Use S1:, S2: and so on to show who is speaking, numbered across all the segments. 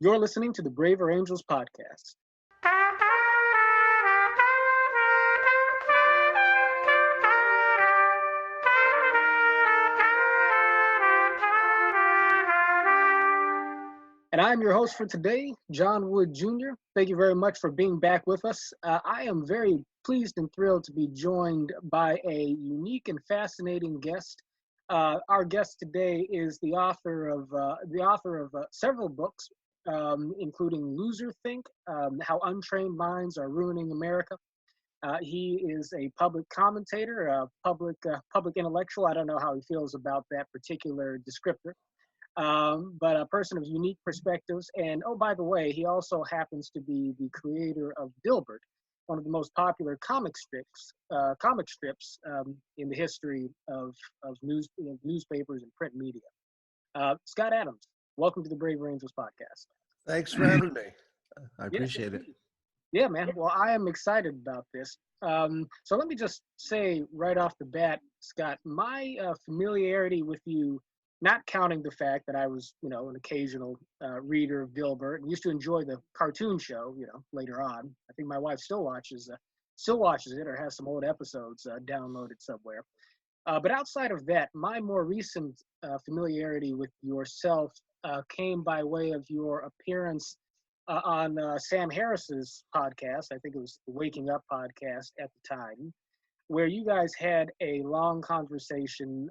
S1: You're listening to the Braver Angels podcast. And I'm your host for today, John Wood Jr. Thank you very much for being back with us. I am very pleased and thrilled to be joined by a unique and fascinating guest. Our guest today is the author of several books, including Loser Think, How Untrained Minds Are Ruining America. He is a public commentator, a public intellectual. I don't know how he feels about that particular descriptor, but a person of unique perspectives. And oh, by the way, he also happens to be the creator of Dilbert, one of the most popular comic strips in the history of newspapers and print media. Scott Adams, welcome to the Brave Angels podcast.
S2: Thanks for having me. I
S1: Yeah,
S2: appreciate it.
S1: yeah, man. Well, I am excited about this. So let me just say right off the bat, Scott, my familiarity with you, not counting the fact that I was, an occasional reader of Dilbert and used to enjoy the cartoon show, later on. I think my wife still watches it or has some old episodes downloaded somewhere. But outside of that, my more recent familiarity with yourself came by way of your appearance on Sam Harris's podcast. I think it was the Waking Up podcast at the time, where you guys had a long conversation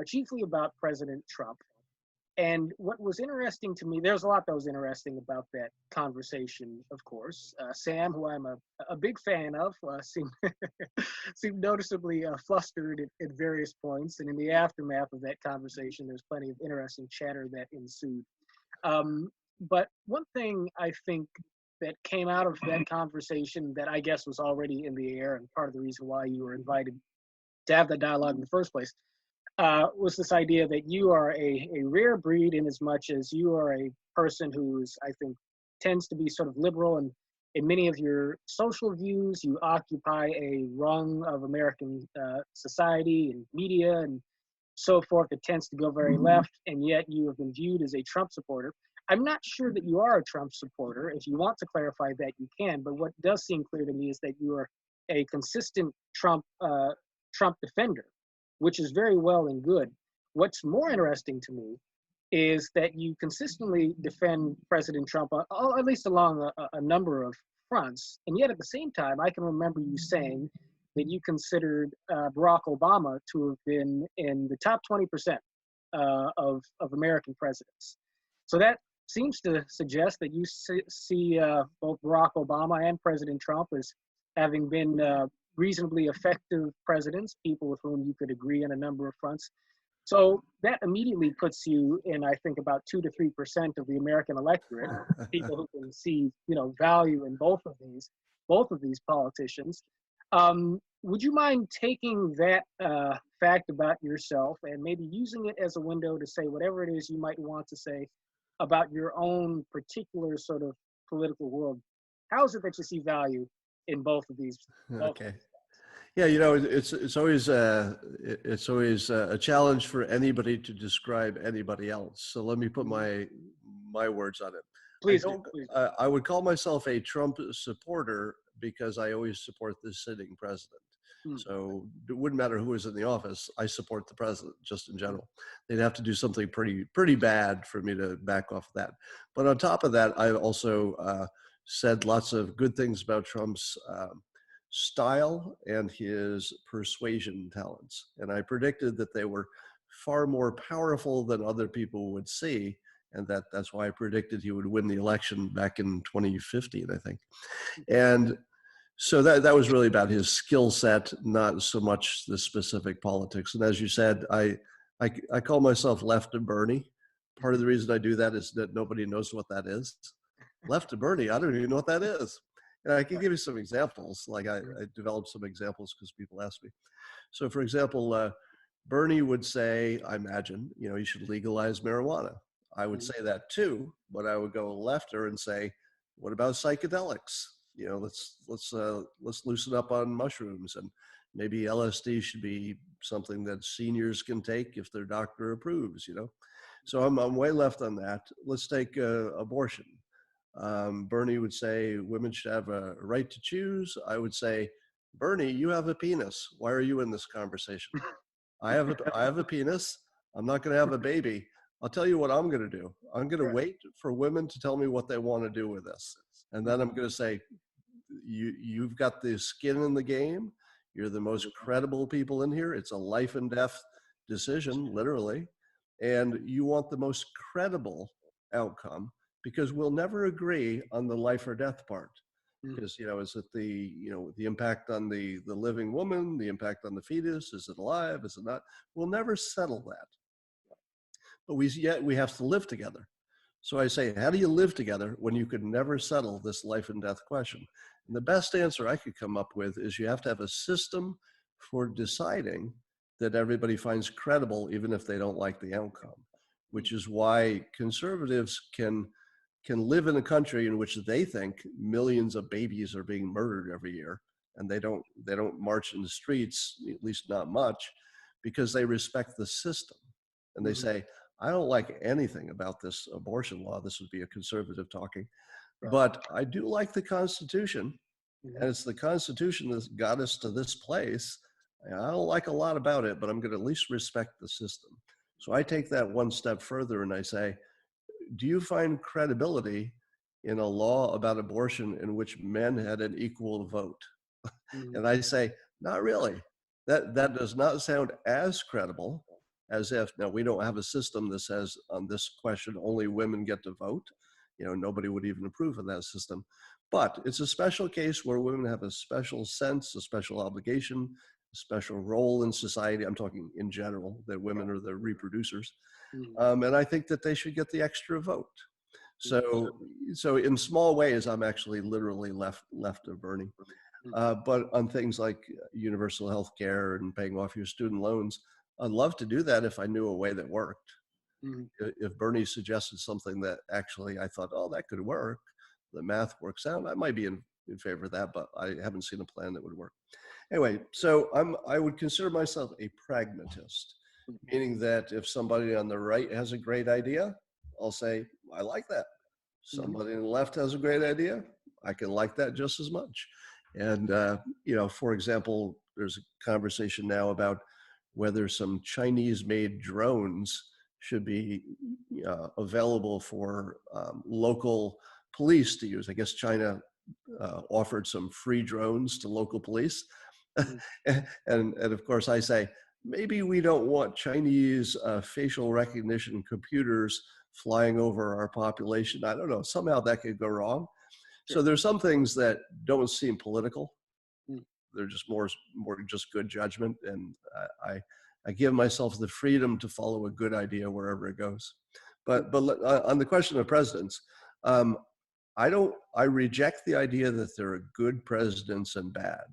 S1: chiefly about President Trump. And what was interesting to me, there's a lot that was interesting about that conversation, of course. Sam, who I'm a big fan of, seemed noticeably flustered at various points. And in the aftermath of that conversation, there's plenty of interesting chatter that ensued. But one thing I think that came out of that conversation that I guess was already in the air and part of the reason why you were invited to have that dialogue in the first place was this idea that you are a rare breed in as much as you are a person who's, I think, tends to be sort of liberal, and in many of your social views, you occupy a rung of American society and media and so forth that tends to go very left, and yet you have been viewed as a Trump supporter. I'm not sure that you are a Trump supporter. If you want to clarify that, you can, but what does seem clear to me is that you are a consistent Trump defender, which is very well and good. What's more interesting to me is that you consistently defend President Trump, at least along a number of fronts. And yet at the same time, I can remember you saying that you considered Barack Obama to have been in the top 20% of American presidents. So that seems to suggest that you see both Barack Obama and President Trump as having been reasonably effective presidents, people with whom you could agree on a number of fronts. So that immediately puts you in, I think, about 2 to 3% of the American electorate, people who can see, value in both of these politicians. Would you mind taking that fact about yourself and maybe using it as a window to say whatever it is you might want to say about your own particular sort of political world? How is it that you see value in both of these?
S2: Okay. Yeah, it's always a challenge for anybody to describe anybody else. So let me put my words on it.
S1: Please.
S2: I would call myself a Trump supporter because I always support the sitting president. So it wouldn't matter who was in the office. I support the president just in general. They'd have to do something pretty bad for me to back off that. But on top of that, I also said lots of good things about Trump's style and his persuasion talents. And I predicted that they were far more powerful than other people would see. And that's why I predicted he would win the election back in 2015, I think. And so that was really about his skill set, not so much the specific politics. And as you said, I call myself Left of Bernie. Part of the reason I do that is that nobody knows what that is. Left of Bernie, I don't even know what that is. And I can give you some examples. Like I developed some examples because people ask me. So for example, Bernie would say, I imagine, you should legalize marijuana. I would say that too, but I would go lefter and say, what about psychedelics? Let's loosen up on mushrooms, and maybe LSD should be something that seniors can take if their doctor approves. So I'm way left on that. Let's take abortion. Bernie would say women should have a right to choose. I would say, Bernie, you have a penis. Why are you in this conversation? I have a penis. I'm not going to have a baby. I'll tell you what I'm going to do. I'm going to wait for women to tell me what they want to do with this. And then I'm going to say, you've got the skin in the game. You're the most credible people in here. It's a life and death decision, literally. And you want the most credible outcome, because we'll never agree on the life or death part. Because, is it the impact on the living woman, the impact on the fetus, is it alive, is it not? We'll never settle that. But we have to live together. So I say, how do you live together when you could never settle this life and death question? And the best answer I could come up with is you have to have a system for deciding that everybody finds credible, even if they don't like the outcome, which is why conservatives can live in a country in which they think millions of babies are being murdered every year, and they don't march in the streets, at least not much, because they respect the system. And they say, I don't like anything about this abortion law. This would be a conservative talking, but I do like the Constitution, and it's the Constitution that's got us to this place. I don't like a lot about it, but I'm going to at least respect the system. So I take that one step further and I say, do you find credibility in a law about abortion in which men had an equal vote? And I say, not really. That does not sound as credible as if, now we don't have a system that says on this question only women get to vote. Nobody would even approve of that system. But it's a special case where women have a special sense, a special obligation, a special role in society. I'm talking in general, that women are the reproducers. And I think that they should get the extra vote. So in small ways, I'm actually literally left of Bernie. But on things like universal health care and paying off your student loans, I'd love to do that if I knew a way that worked. If Bernie suggested something that actually I thought, oh, that could work, the math works out, I might be in favor of that, but I haven't seen a plan that would work. Anyway, so I would consider myself a pragmatist, meaning that if somebody on the right has a great idea, I'll say, I like that. Somebody on the left has a great idea, I can like that just as much. And, for example, there's a conversation now about whether some Chinese-made drones should be available for local police to use. I guess China offered some free drones to local police. And of course I say, maybe we don't want Chinese facial recognition computers flying over our population. I don't know, somehow that could go wrong. So there's some things that don't seem political. They're just more just good judgment. And I give myself the freedom to follow a good idea wherever it goes. But on the question of presidents, I reject the idea that there are good presidents and bad.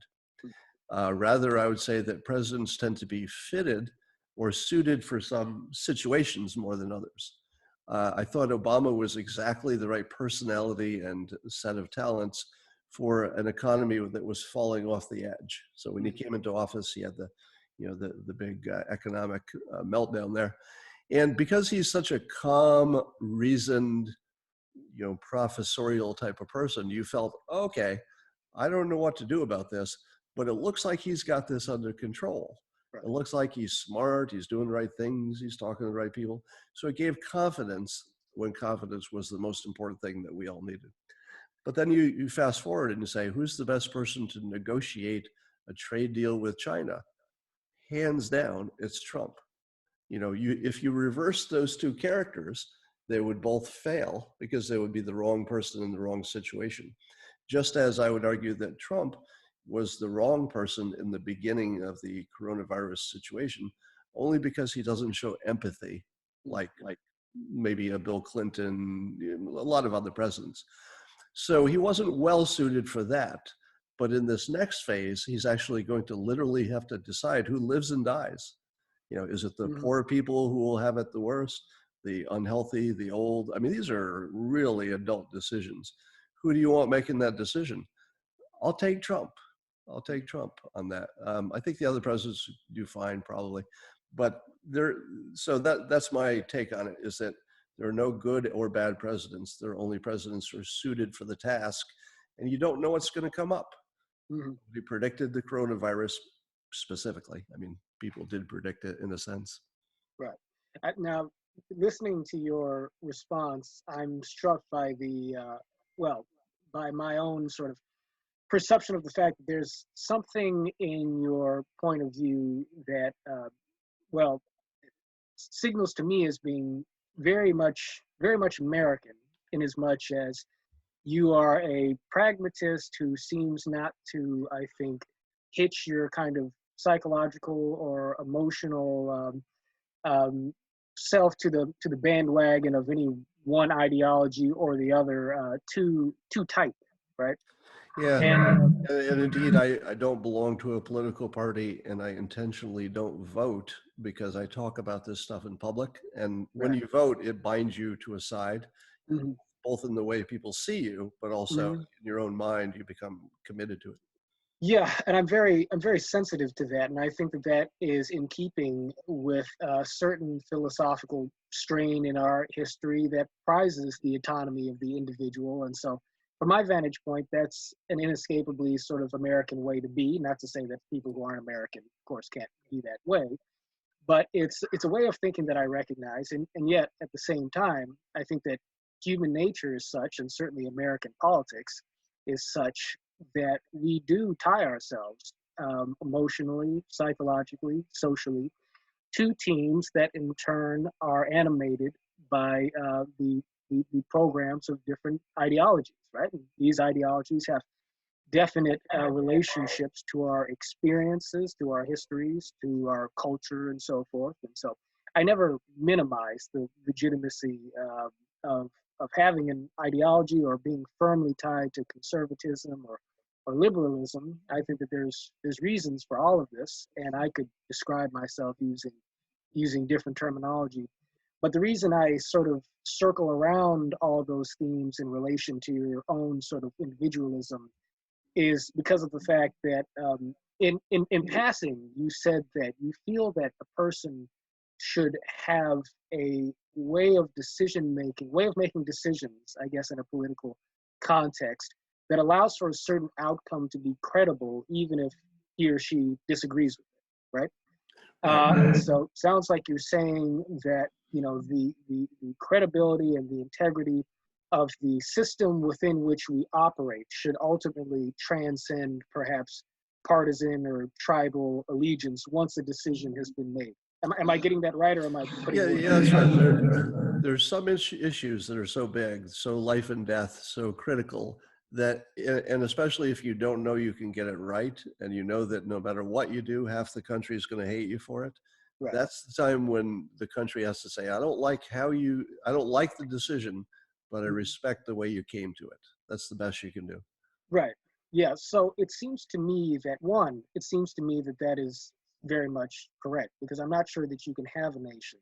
S2: Rather, I would say that presidents tend to be fitted or suited for some situations more than others. I thought Obama was exactly the right personality and set of talents for an economy that was falling off the edge. So when he came into office, he had the big economic meltdown there. And because he's such a calm, reasoned, professorial type of person, you felt, okay, I don't know what to do about this, but it looks like he's got this under control. It looks like he's smart, he's doing the right things, he's talking to the right people. So it gave confidence when confidence was the most important thing that we all needed. But then you fast forward and you say, who's the best person to negotiate a trade deal with China? Hands down, it's Trump. If you reverse those two characters, they would both fail because they would be the wrong person in the wrong situation. Just as I would argue that Trump was the wrong person in the beginning of the coronavirus situation, only because he doesn't show empathy like maybe a Bill Clinton, a lot of other presidents. So he wasn't well suited for that. But in this next phase, he's actually going to literally have to decide who lives and dies. Is it the poor people who will have it the worst, the unhealthy, the old? I mean, these are really adult decisions. Who do you want making that decision? I'll take Trump. I'll take Trump on that. I think the other presidents do fine, probably. but so that's my take on it, is that there are no good or bad presidents. There are only presidents who are suited for the task, and you don't know what's going to come up.
S1: Mm-hmm.
S2: We predicted the coronavirus specifically. I mean, people did predict it in a sense.
S1: Right. Now, listening to your response, I'm struck by by my own sort of perception of the fact that there's something in your point of view that, signals to me as being very much American, in as much as you are a pragmatist who seems not to, I think, hitch your kind of psychological or emotional self to the bandwagon of any one ideology or the other too tight, right?
S2: Yeah,
S1: And
S2: and indeed, I don't belong to a political party, and I intentionally don't vote because I talk about this stuff in public. And when
S1: right.
S2: you vote, it binds you to a side,
S1: Mm-hmm.
S2: both in the way people see you, but also
S1: Mm-hmm.
S2: in your own mind, you become committed to it.
S1: Yeah, and I'm very sensitive to that, and I think that that is in keeping with a certain philosophical strain in our history that prizes the autonomy of the individual. And so, from my vantage point, that's an inescapably sort of American way to be. Not to say that people who aren't American, of course, can't be that way, but it's a way of thinking that I recognize, and yet at the same time, I think that human nature is such, and certainly American politics is such, that we do tie ourselves emotionally, psychologically, socially to teams that in turn are animated by the programs of different ideologies, right? And these ideologies have definite relationships to our experiences, to our histories, to our culture, and so forth. And so I never minimize the legitimacy of having an ideology or being firmly tied to conservatism or liberalism. I think that there's reasons for all of this, and I could describe myself using different terminology. But the reason I sort of circle around all those themes in relation to your own sort of individualism is because of the fact that in passing, you said that you feel that a person should have a way of making decisions, I guess, in a political context that allows for a certain outcome to be credible, even if he or she disagrees with it, right? So sounds like you're saying that, the credibility and the integrity of the system within which we operate should ultimately transcend perhaps partisan or tribal allegiance once a decision has been made. Am I getting that right, or am I putting
S2: Yeah, that's right. There's some issues that are so big, so life and death, so critical that, and especially if you don't know you can get it right, and you know that no matter what you do, half the country is going to hate you for it.
S1: Right.
S2: That's the time when the country has to say, I don't like the decision, but I respect the way you came to it. That's the best you can do.
S1: Right. Yeah. So it seems to me that that is very much correct, because I'm not sure that you can have a nation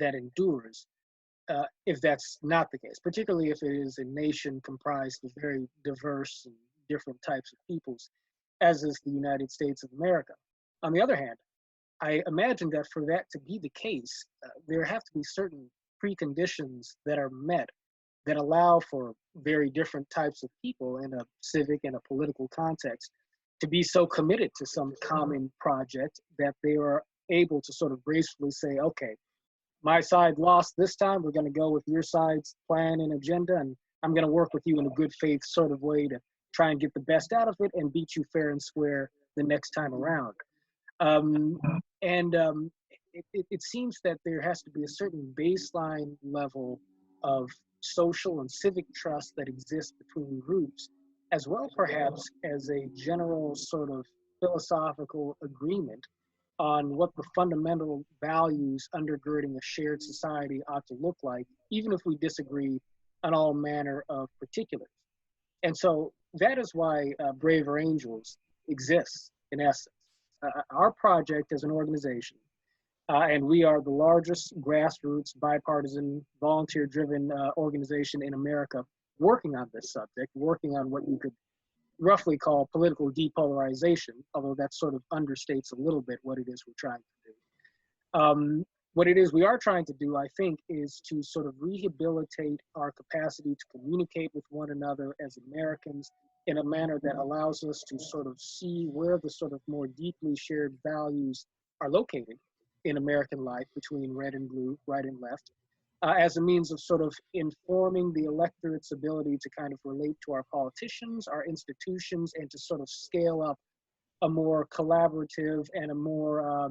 S1: that endures if that's not the case, particularly if it is a nation comprised of very diverse and different types of peoples, as is the United States of America. On the other hand, I imagine that for that to be the case, there have to be certain preconditions that are met that allow for very different types of people in a civic and a political context to be so committed to some common project that they are able to sort of gracefully say, okay, my side lost this time, we're going to go with your side's plan and agenda, and I'm going to work with you in a good faith sort of way to try and get the best out of it and beat you fair and square the next time around. It seems that there has to be a certain baseline level of social and civic trust that exists between groups, as well perhaps as a general sort of philosophical agreement on what the fundamental values undergirding a shared society ought to look like, even if we disagree on all manner of particulars. And so that is why Braver Angels exists, in essence. Our project as an organization, and we are the largest grassroots, bipartisan, volunteer-driven organization in America working on this subject, working on what you could roughly call political depolarization, although that sort of understates a little bit what it is we're trying to do. What it is we are trying to do, I think, is to sort of rehabilitate our capacity to communicate with one another as Americans in a manner that allows us to sort of see where the sort of more deeply shared values are located in American life between red and blue, right and left, as a means of sort of informing the electorate's ability to kind of relate to our politicians, our institutions, and to sort of scale up a more collaborative and a more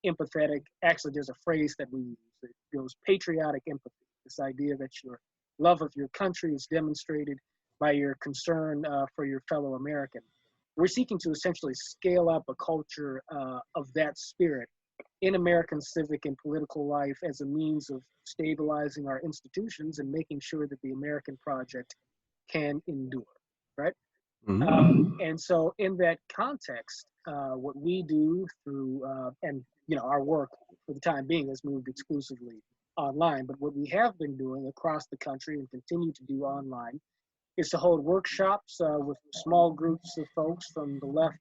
S1: empathetic, actually there's a phrase that we use, it goes patriotic empathy, this idea that your love of your country is demonstrated by your concern for your fellow American. We're seeking to essentially scale up a culture of that spirit in American civic and political life as a means of stabilizing our institutions and making sure that the American project can endure, right? And so in that context, what we do through, and our work for the time being has moved exclusively online, but what we have been doing across the country and continue to do online is to hold workshops with small groups of folks from the left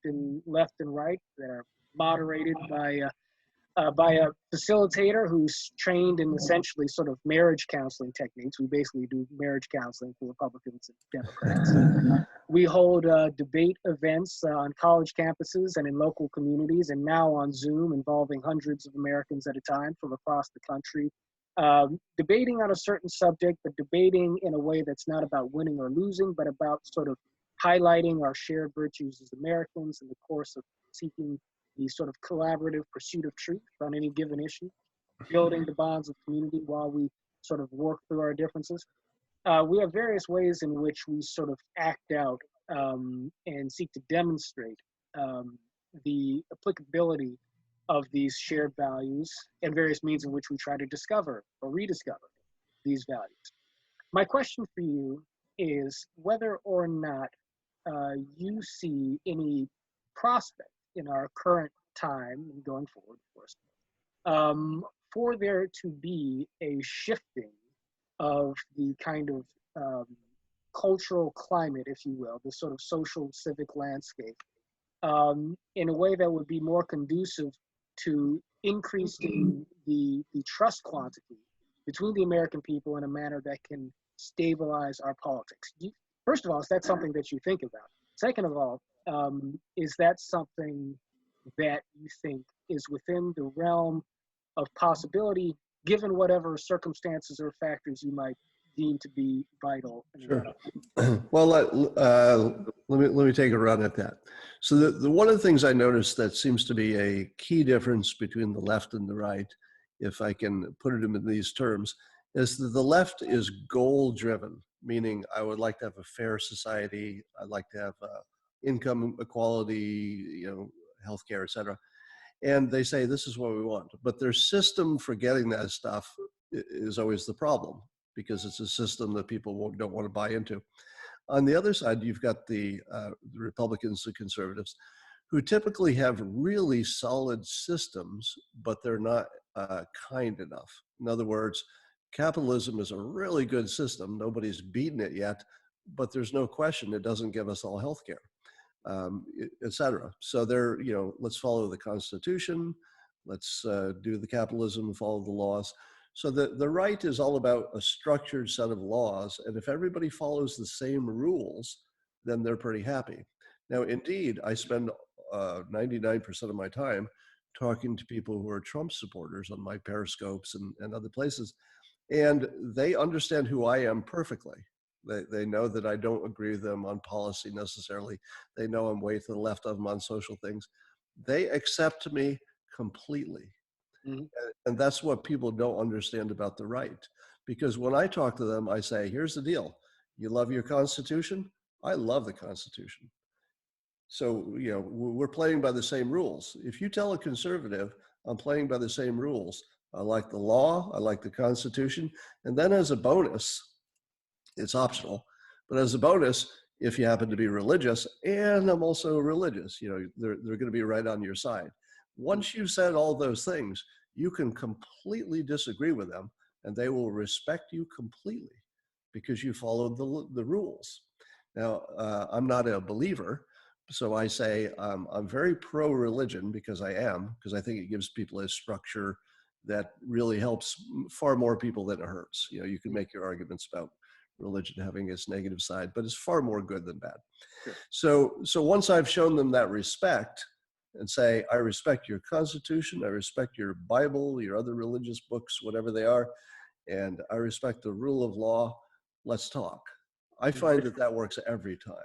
S1: and right that are moderated by a facilitator who's trained in essentially sort of marriage counseling techniques. We basically do marriage counseling for Republicans and Democrats. We hold debate events on college campuses and in local communities, and now on Zoom, involving hundreds of Americans at a time from across the country, debating on a certain subject, but debating in a way that's not about winning or losing, but about sort of highlighting our shared virtues as Americans in the course of seeking the sort of collaborative pursuit of truth on any given issue, building the bonds of community while we sort of work through our differences. We have various ways in which we sort of act out and seek to demonstrate the applicability of these shared values and various means in which we try to discover or rediscover these values. My question for you is whether or not you see any prospect in our current time and going forward, of course, for there to be a shifting of the kind of cultural climate, if you will, the sort of social civic landscape, in a way that would be more conducive to increasing the trust quantity between the American people in a manner that can stabilize our politics. First of all, is that something that you think about? Second of all, is that something that you think is within the realm of possibility, given whatever circumstances or factors you might deem to be vital?
S2: Sure. Well, let me take a run at that. So the one of the things I noticed that seems to be a key difference between the left and the right, if I can put it in these terms, is that the left is goal driven, meaning I would like to have a fair society. I'd like to have income equality, healthcare, et cetera. And they say, this is what we want. But their system for getting that stuff is always the problem, because it's a system that people don't want to buy into. On the other side, you've got the Republicans, the conservatives, who typically have really solid systems, but they're not kind enough. In other words, capitalism is a really good system. Nobody's beaten it yet, but there's no question it doesn't give us all health care, et cetera. So they're, let's follow the Constitution, let's do the capitalism, follow the laws. So the right is all about a structured set of laws. And if everybody follows the same rules, then they're pretty happy. Now, indeed, I spend 99% of my time talking to people who are Trump supporters on my Periscopes and other places. And they understand who I am perfectly. They know that I don't agree with them on policy necessarily. They know I'm way to the left of them on social things. They accept me completely. Mm-hmm. And that's what people don't understand about the right. Because when I talk to them, I say, here's the deal. You love your Constitution? I love the Constitution. So, we're playing by the same rules. If you tell a conservative, I'm playing by the same rules. I like the law, I like the Constitution. And then as a bonus, it's optional, but as a bonus, if you happen to be religious, and I'm also religious, they're going to be right on your side. Once you've said all those things, you can completely disagree with them and they will respect you completely because you followed the rules. Now, I'm not a believer, so I say I'm very pro-religion because I think it gives people a structure that really helps far more people than it hurts. You know, you can make your arguments about religion having its negative side, but it's far more good than bad.
S1: Sure.
S2: So once I've shown them that respect and say, I respect your Constitution, I respect your Bible, your other religious books, whatever they are, and I respect the rule of law, let's talk. I find that that works every time.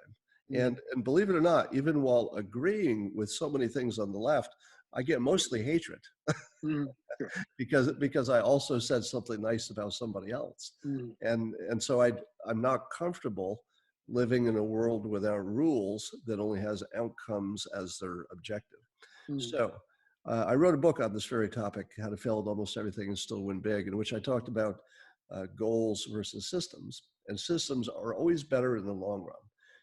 S2: And believe it or not, even while agreeing with so many things on the left, I get mostly hatred because I also said something nice about somebody else. And so I'm not comfortable living in a world without rules that only has outcomes as their objective. So I wrote a book on this very topic, How to Fail at Almost Everything and Still Win Big, in which I talked about goals versus systems. And systems are always better in the long run.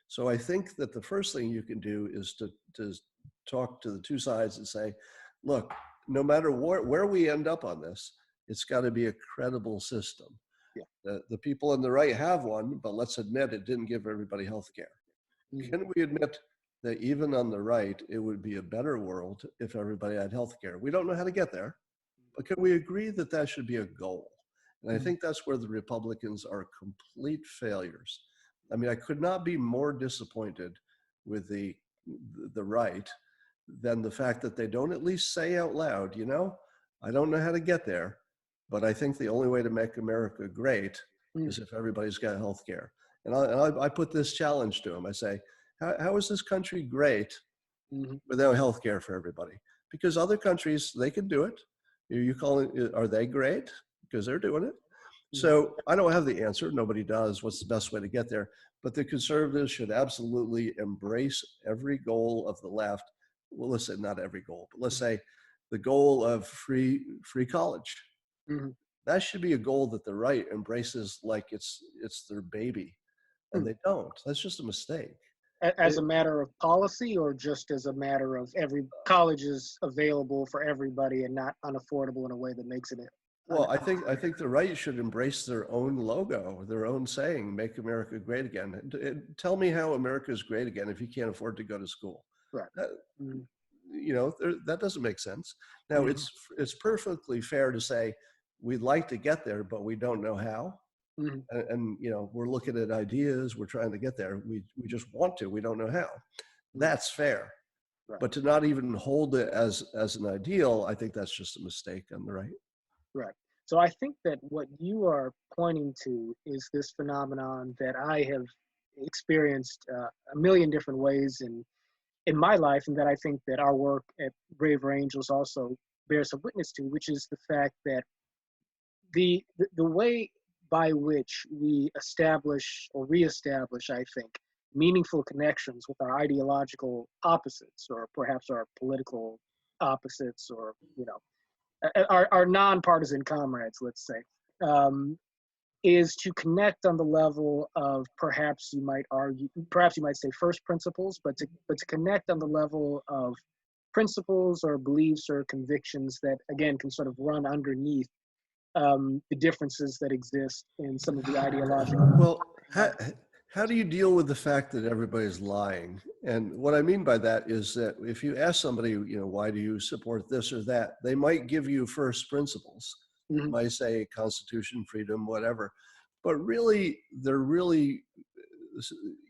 S2: So I think that the first thing you can do is to talk to the two sides and say, look, no matter where we end up on this, it's got to be a credible system. The people on the right have one, but let's admit it didn't give everybody health care. Can we admit that even on the right, it would be a better world if everybody had health care? We don't know how to get there, but can we agree that that should be a goal? And I think that's where the Republicans are complete failures. I mean, I could not be more disappointed with the right than the fact that they don't at least say out loud, you know, I don't know how to get there, but I think the only way to make America great is if everybody's got health care. And I put this challenge to them. I say, how is this country great without health care for everybody? Because other countries, they can do it. You call it, are they great? Because they're doing it. So I don't have the answer. Nobody does. What's the best way to get there? But the conservatives should absolutely embrace every goal of the left. Well, let's say not every goal, but let's say the goal of free college. That should be a goal that the right embraces like it's their baby, and they don't. That's just a mistake.
S1: As a matter of policy, or just as a matter of every college is available for everybody and not unaffordable in a way that makes it?
S2: Well, I think the right should embrace their own logo, their own saying, "Make America Great Again." Tell me how America is great again if you can't afford to go to school.
S1: Right.
S2: You know, that doesn't make sense. Now, it's perfectly fair to say we'd like to get there, but we don't know how. And you know, we're looking at ideas, we're trying to get there. We just want to, we don't know how. That's fair.
S1: Right.
S2: But to not even hold it as an ideal, I think that's just a mistake on the right.
S1: Right. So I think that what you are pointing to is this phenomenon that I have experienced a million different ways in my life, and that I think that our work at Braver Angels also bears some witness to, which is the fact that the way by which we establish or reestablish, I think, meaningful connections with our ideological opposites, or perhaps our political opposites, or, you know, our nonpartisan comrades, let's say, is to connect on the level of, perhaps you might say first principles, but to connect on the level of principles or beliefs or convictions that, again, can sort of run underneath the differences that exist in some of the ideological.
S2: Well, how do you deal with the fact that everybody's lying? And what I mean by that is that if you ask somebody, you know, why do you support this or that, they might give you first principles. They might say Constitution, freedom, whatever. But really,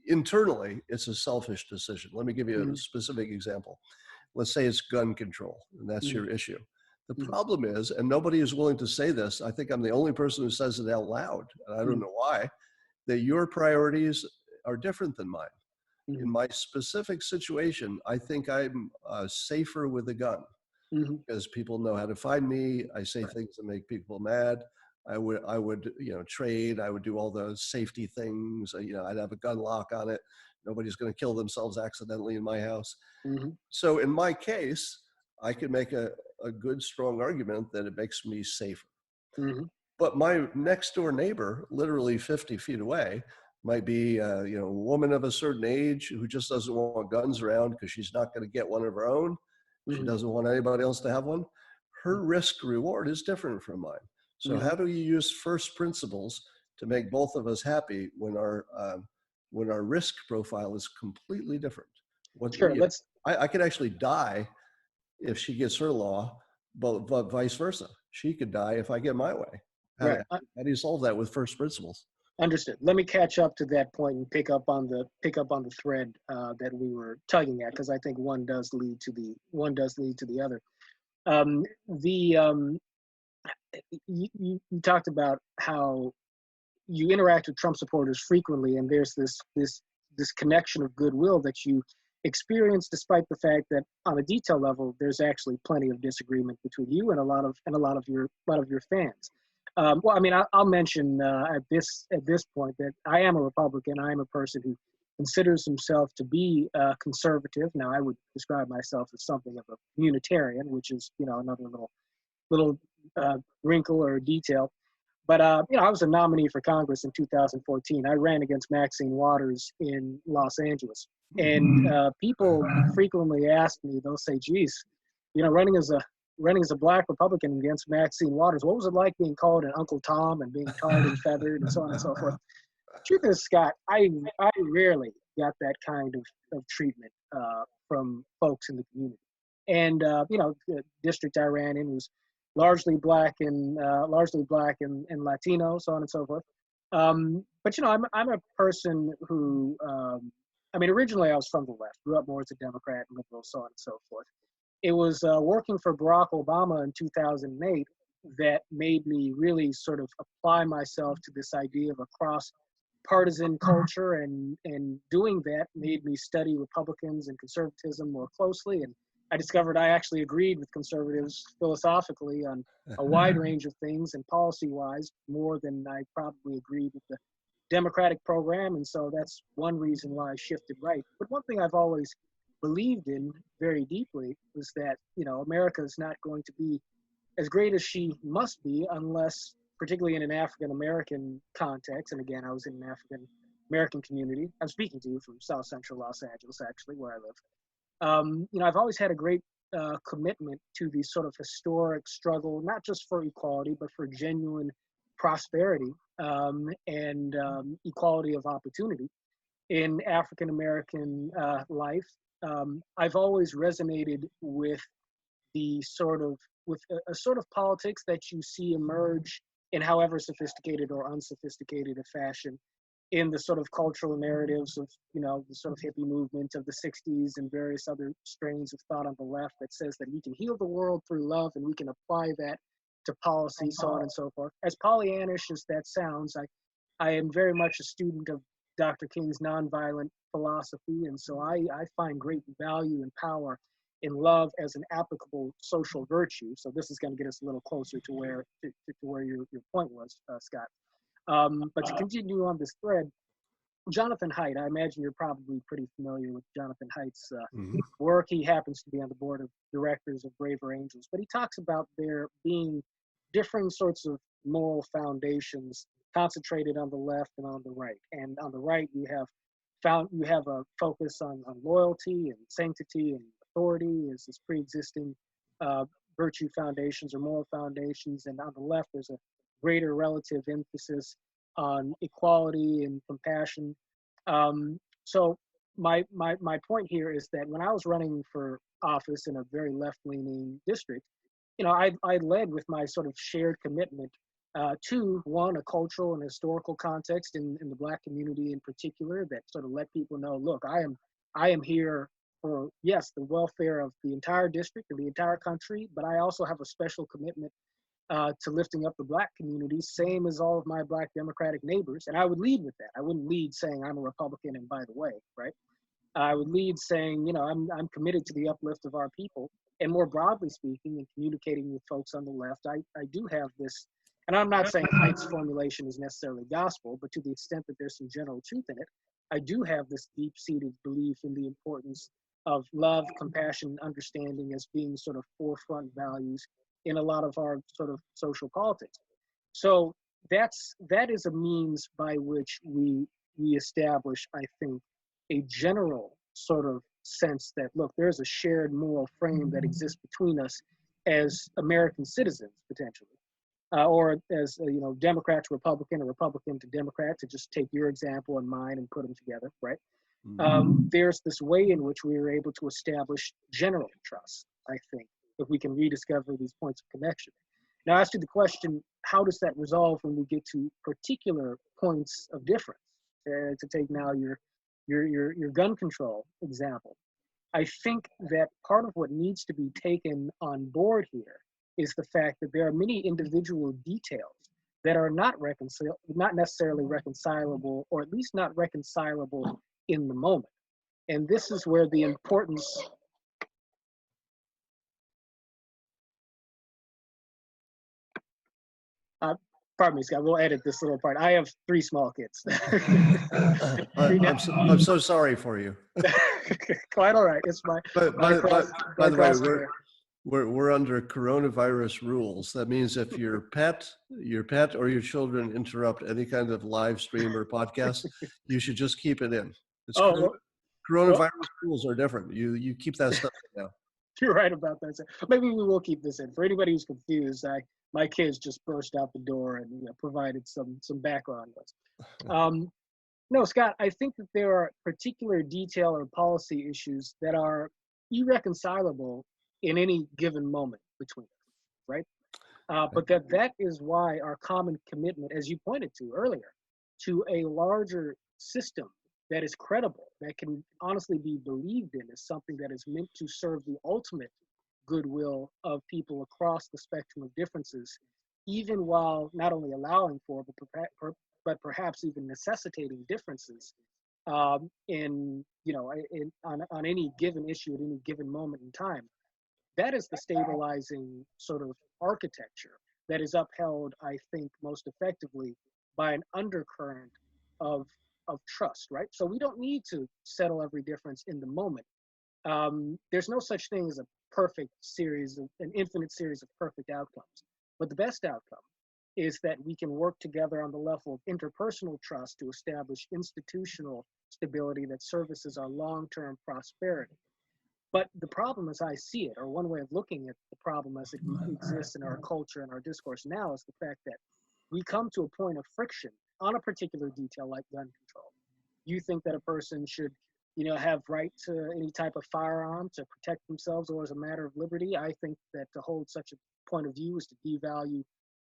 S2: internally, it's a selfish decision. Let me give you a specific example. Let's say it's gun control, and that's your issue. The problem is, and nobody is willing to say this, I think I'm the only person who says it out loud, and I don't know why, that your priorities are different than mine. In my specific situation, I think I'm safer with a gun because people know how to find me. I say things that make people mad. I would, you know, trade. I would do all those safety things. You know, I'd have a gun lock on it. Nobody's going to kill themselves accidentally in my house. So in my case, I can make a good, strong argument that it makes me safer. But my next door neighbor, literally 50 feet away, might be you know, a woman of a certain age who just doesn't want guns around because she's not going to get one of her own. She doesn't want anybody else to have one. Her risk reward is different from mine. So how do you use first principles to make both of us happy when our risk profile is completely different?
S1: Sure.
S2: I could actually die if she gets her law, but vice versa. she could die if I get my way.
S1: Right.
S2: How do you solve that with first principles?
S1: Understood. Let me catch up to that point and pick up on the thread that we were tugging at, because I think one does lead to the other. You talked about how you interact with Trump supporters frequently, and there's this connection of goodwill that you experience, despite the fact that on a detail level, there's actually plenty of disagreement between you and a lot of your fans. Well, I mean, I'll mention at this point that I am a Republican. I am a person who considers himself to be conservative. Now, I would describe myself as something of a communitarian, which is, another little wrinkle or detail. But I was a nominee for Congress in 2014. I ran against Maxine Waters in Los Angeles, and people frequently ask me. They'll say, "Geez, running as a Black Republican against Maxine Waters, what was it like being called an Uncle Tom and being tarred and feathered and so on and so forth?" Truth is, Scott, I rarely got that kind of treatment from folks in the community. And the district I ran in was largely black and Latino, so on and so forth. But I'm a person who, originally I was from the left, grew up more as a Democrat, liberal, so on and so forth. It was working for Barack Obama in 2008 that made me really sort of apply myself to this idea of a cross-partisan culture, and doing that made me study Republicans and conservatism more closely. And I discovered I actually agreed with conservatives philosophically on a wide range of things, and policy-wise more than I probably agreed with the Democratic program. And so that's one reason why I shifted right. But one thing I've always believed in very deeply was that, America is not going to be as great as she must be unless, particularly in an African-American context, and again, I was in an African-American community. I'm speaking to you from South Central Los Angeles, actually, where I live. I've always had a great commitment to the sort of historic struggle, not just for equality, but for genuine prosperity and equality of opportunity in African-American life. I've always resonated with a sort of politics that you see emerge in however sophisticated or unsophisticated a fashion in the sort of cultural narratives of, the sort of hippie movement of the 60s and various other strains of thought on the left that says that we can heal the world through love and we can apply that to policy, so on and so forth. As Pollyannish as that sounds, I am very much a student of Dr. King's nonviolent philosophy, and so I find great value and power in love as an applicable social virtue. So this is going to get us a little closer to where your point was, Scott. But to continue on this thread, Jonathan Haidt, I imagine you're probably pretty familiar with Jonathan Haidt's work. He happens to be on the board of directors of Braver Angels, but he talks about there being different sorts of moral foundations concentrated on the left and on the right. And on the right, you have a focus on loyalty and sanctity and authority as this pre-existing virtue foundations or moral foundations. And on the left, there's a greater relative emphasis on equality and compassion. So my point here is that when I was running for office in a very left-leaning district, I led with my sort of shared commitment to, one, a cultural and historical context in the Black community in particular that sort of let people know, look, I am here for, yes, the welfare of the entire district and the entire country, but I also have a special commitment to lifting up the Black community, same as all of my Black Democratic neighbors. And I would lead with that. I wouldn't lead saying I'm a Republican and by the way, right? I would lead saying, I'm committed to the uplift of our people. And more broadly speaking, and communicating with folks on the left, I do have this, and I'm not saying Haidt's formulation is necessarily gospel, but to the extent that there's some general truth in it, I do have this deep-seated belief in the importance of love, compassion, understanding as being sort of forefront values in a lot of our sort of social politics. So that is a means by which we establish, I think, a general sort of sense that, look, there's a shared moral frame that exists between us as American citizens, potentially, or as, Democrat to Republican or Republican to Democrat, to just take your example and mine and put them together, right? There's this way in which we are able to establish general trust, I think, if we can rediscover these points of connection. Now, I asked you the question, how does that resolve when we get to particular points of difference? To take now your gun control example, I think that part of what needs to be taken on board here is the fact that there are many individual details that are not necessarily reconcilable, or at least not reconcilable in the moment. And this is where the importance. Pardon me, Scott, we'll edit this little part. I have 3 small kids.
S2: I'm so sorry for you.
S1: Quite all right. It's my.
S2: By the way, we're under coronavirus rules. That means if your pet or your children interrupt any kind of live stream or podcast, you should just keep it in. Coronavirus rules are different. You keep that stuff in now.
S1: You're right about that. Maybe we will keep this in. For anybody who's confused, my kids just burst out the door and provided some background noise. No, Scott, I think that there are particular detail or policy issues that are irreconcilable in any given moment between us, right? But that is why our common commitment, as you pointed to earlier, to a larger system that is credible, that can honestly be believed in, is something that is meant to serve the ultimate goodwill of people across the spectrum of differences, even while not only allowing for, but perhaps even necessitating differences on any given issue at any given moment in time. That is the stabilizing sort of architecture that is upheld, I think, most effectively by an undercurrent of trust, right? So we don't need to settle every difference in the moment. There's no such thing as an infinite series of perfect outcomes. But the best outcome is that we can work together on the level of interpersonal trust to establish institutional stability that services our long-term prosperity. But the problem as I see it, or one way of looking at the problem as it exists in our culture and our discourse now, is the fact that we come to a point of friction on a particular detail like gun control. You think that a person should have right to any type of firearm to protect themselves or as a matter of liberty. I think that to hold such a point of view is to devalue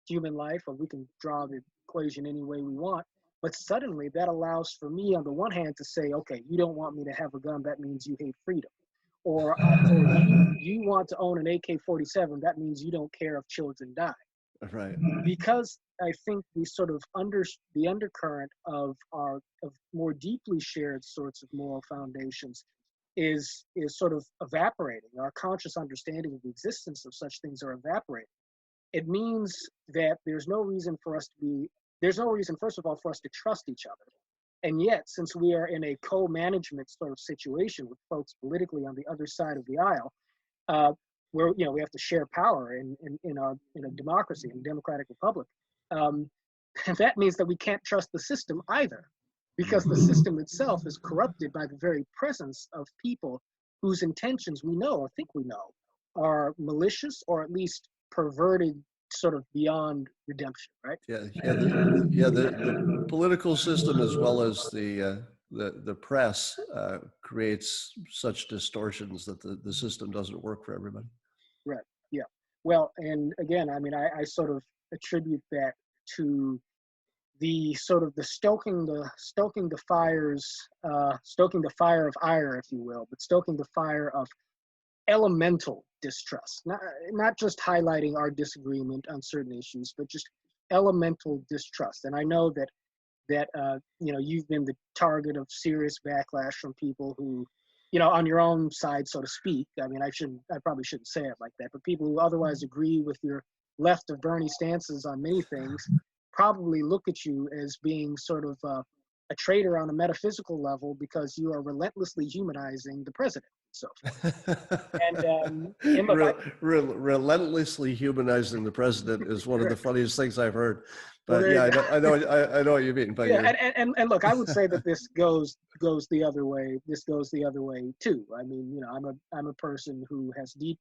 S1: human life, or we can draw the equation any way we want. But suddenly that allows for me, on the one hand, to say, okay, you don't want me to have a gun, that means you hate freedom. Or you want to own an AK-47, that means you don't care if children die.
S2: Right.
S1: Because I think the sort of the undercurrent of more deeply shared sorts of moral foundations is sort of evaporating. Our conscious understanding of the existence of such things are evaporating. It means that there's no reason, first of all, for us to trust each other. And yet, since we are in a co-management sort of situation with folks politically on the other side of the aisle, where we have to share power in a democracy, in a democratic republic, that means that we can't trust the system either, because the system itself is corrupted by the very presence of people whose intentions we know, or think we know, are malicious or at least perverted sort of beyond redemption, right?
S2: The political system, as well as the press, creates such distortions that the system doesn't work for everybody.
S1: Right. Yeah. Well, and again, I mean, I sort of attribute that to the sort of the stoking the fire of ire, if you will, but stoking the fire of elemental distrust, not just highlighting our disagreement on certain issues, but just elemental distrust. And I know that you've been the target of serious backlash from people who, on your own side, so to speak. I mean, I probably shouldn't say it like that, but people who otherwise agree with your left of Bernie stances on many things probably look at you as being sort of a traitor on a metaphysical level because you are relentlessly humanizing the president. So, and
S2: relentlessly humanizing the president is one of the funniest things I've heard. But I know what you mean. But
S1: yeah, and look, I would say that this goes the other way. This goes the other way too. I mean, I'm a person who has deep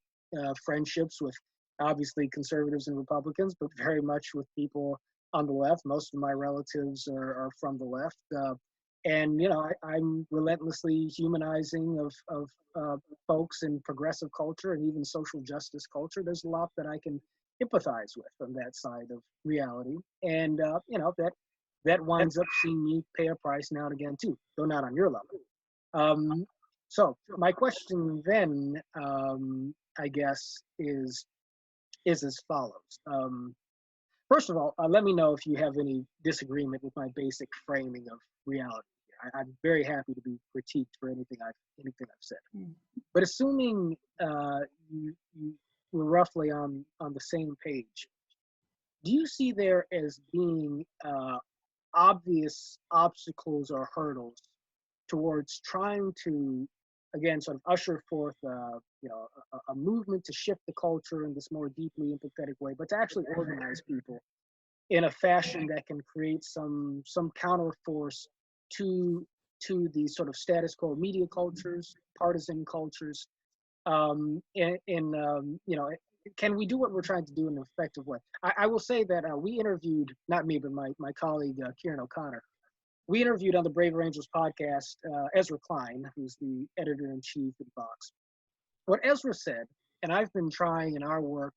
S1: friendships with obviously conservatives and Republicans, but very much with people on the left. Most of my relatives are from the left. And I'm relentlessly humanizing of folks in progressive culture and even social justice culture. There's a lot that I can empathize with on that side of reality, and that winds up seeing me pay a price now and again too, though not on your level. So my question then, I guess, is as follows. First of all, let me know if you have any disagreement with my basic framing of reality. I'm very happy to be critiqued for anything I've said. But assuming you were roughly on the same page, do you see there as being obvious obstacles or hurdles towards trying to, again, sort of usher forth a movement to shift the culture in this more deeply empathetic way, but to actually organize people in a fashion that can create some counterforce to the sort of status quo media cultures, partisan cultures, can we do what we're trying to do in an effective way? I will say that we interviewed, not me, but my colleague, Kieran O'Connor, we interviewed on the Braver Angels podcast, Ezra Klein, who's the editor-in-chief at Vox. What Ezra said, and I've been trying in our work,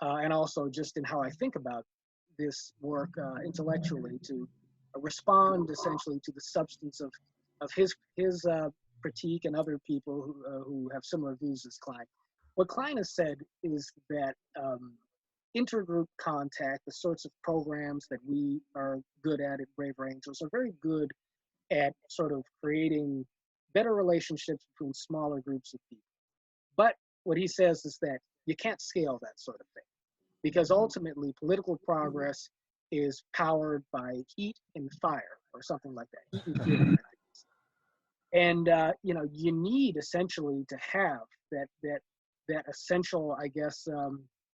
S1: and also just in how I think about this work intellectually, to respond essentially to the substance of his critique and other people who have similar views as Klein. What Klein has said is that intergroup contact, the sorts of programs that we are good at Braver Angels, are very good at sort of creating better relationships between smaller groups of people. But what he says is that you can't scale that sort of thing, because ultimately political progress is powered by heat and fire, or something like that, heat and fury. And you need essentially to have that essential, I guess,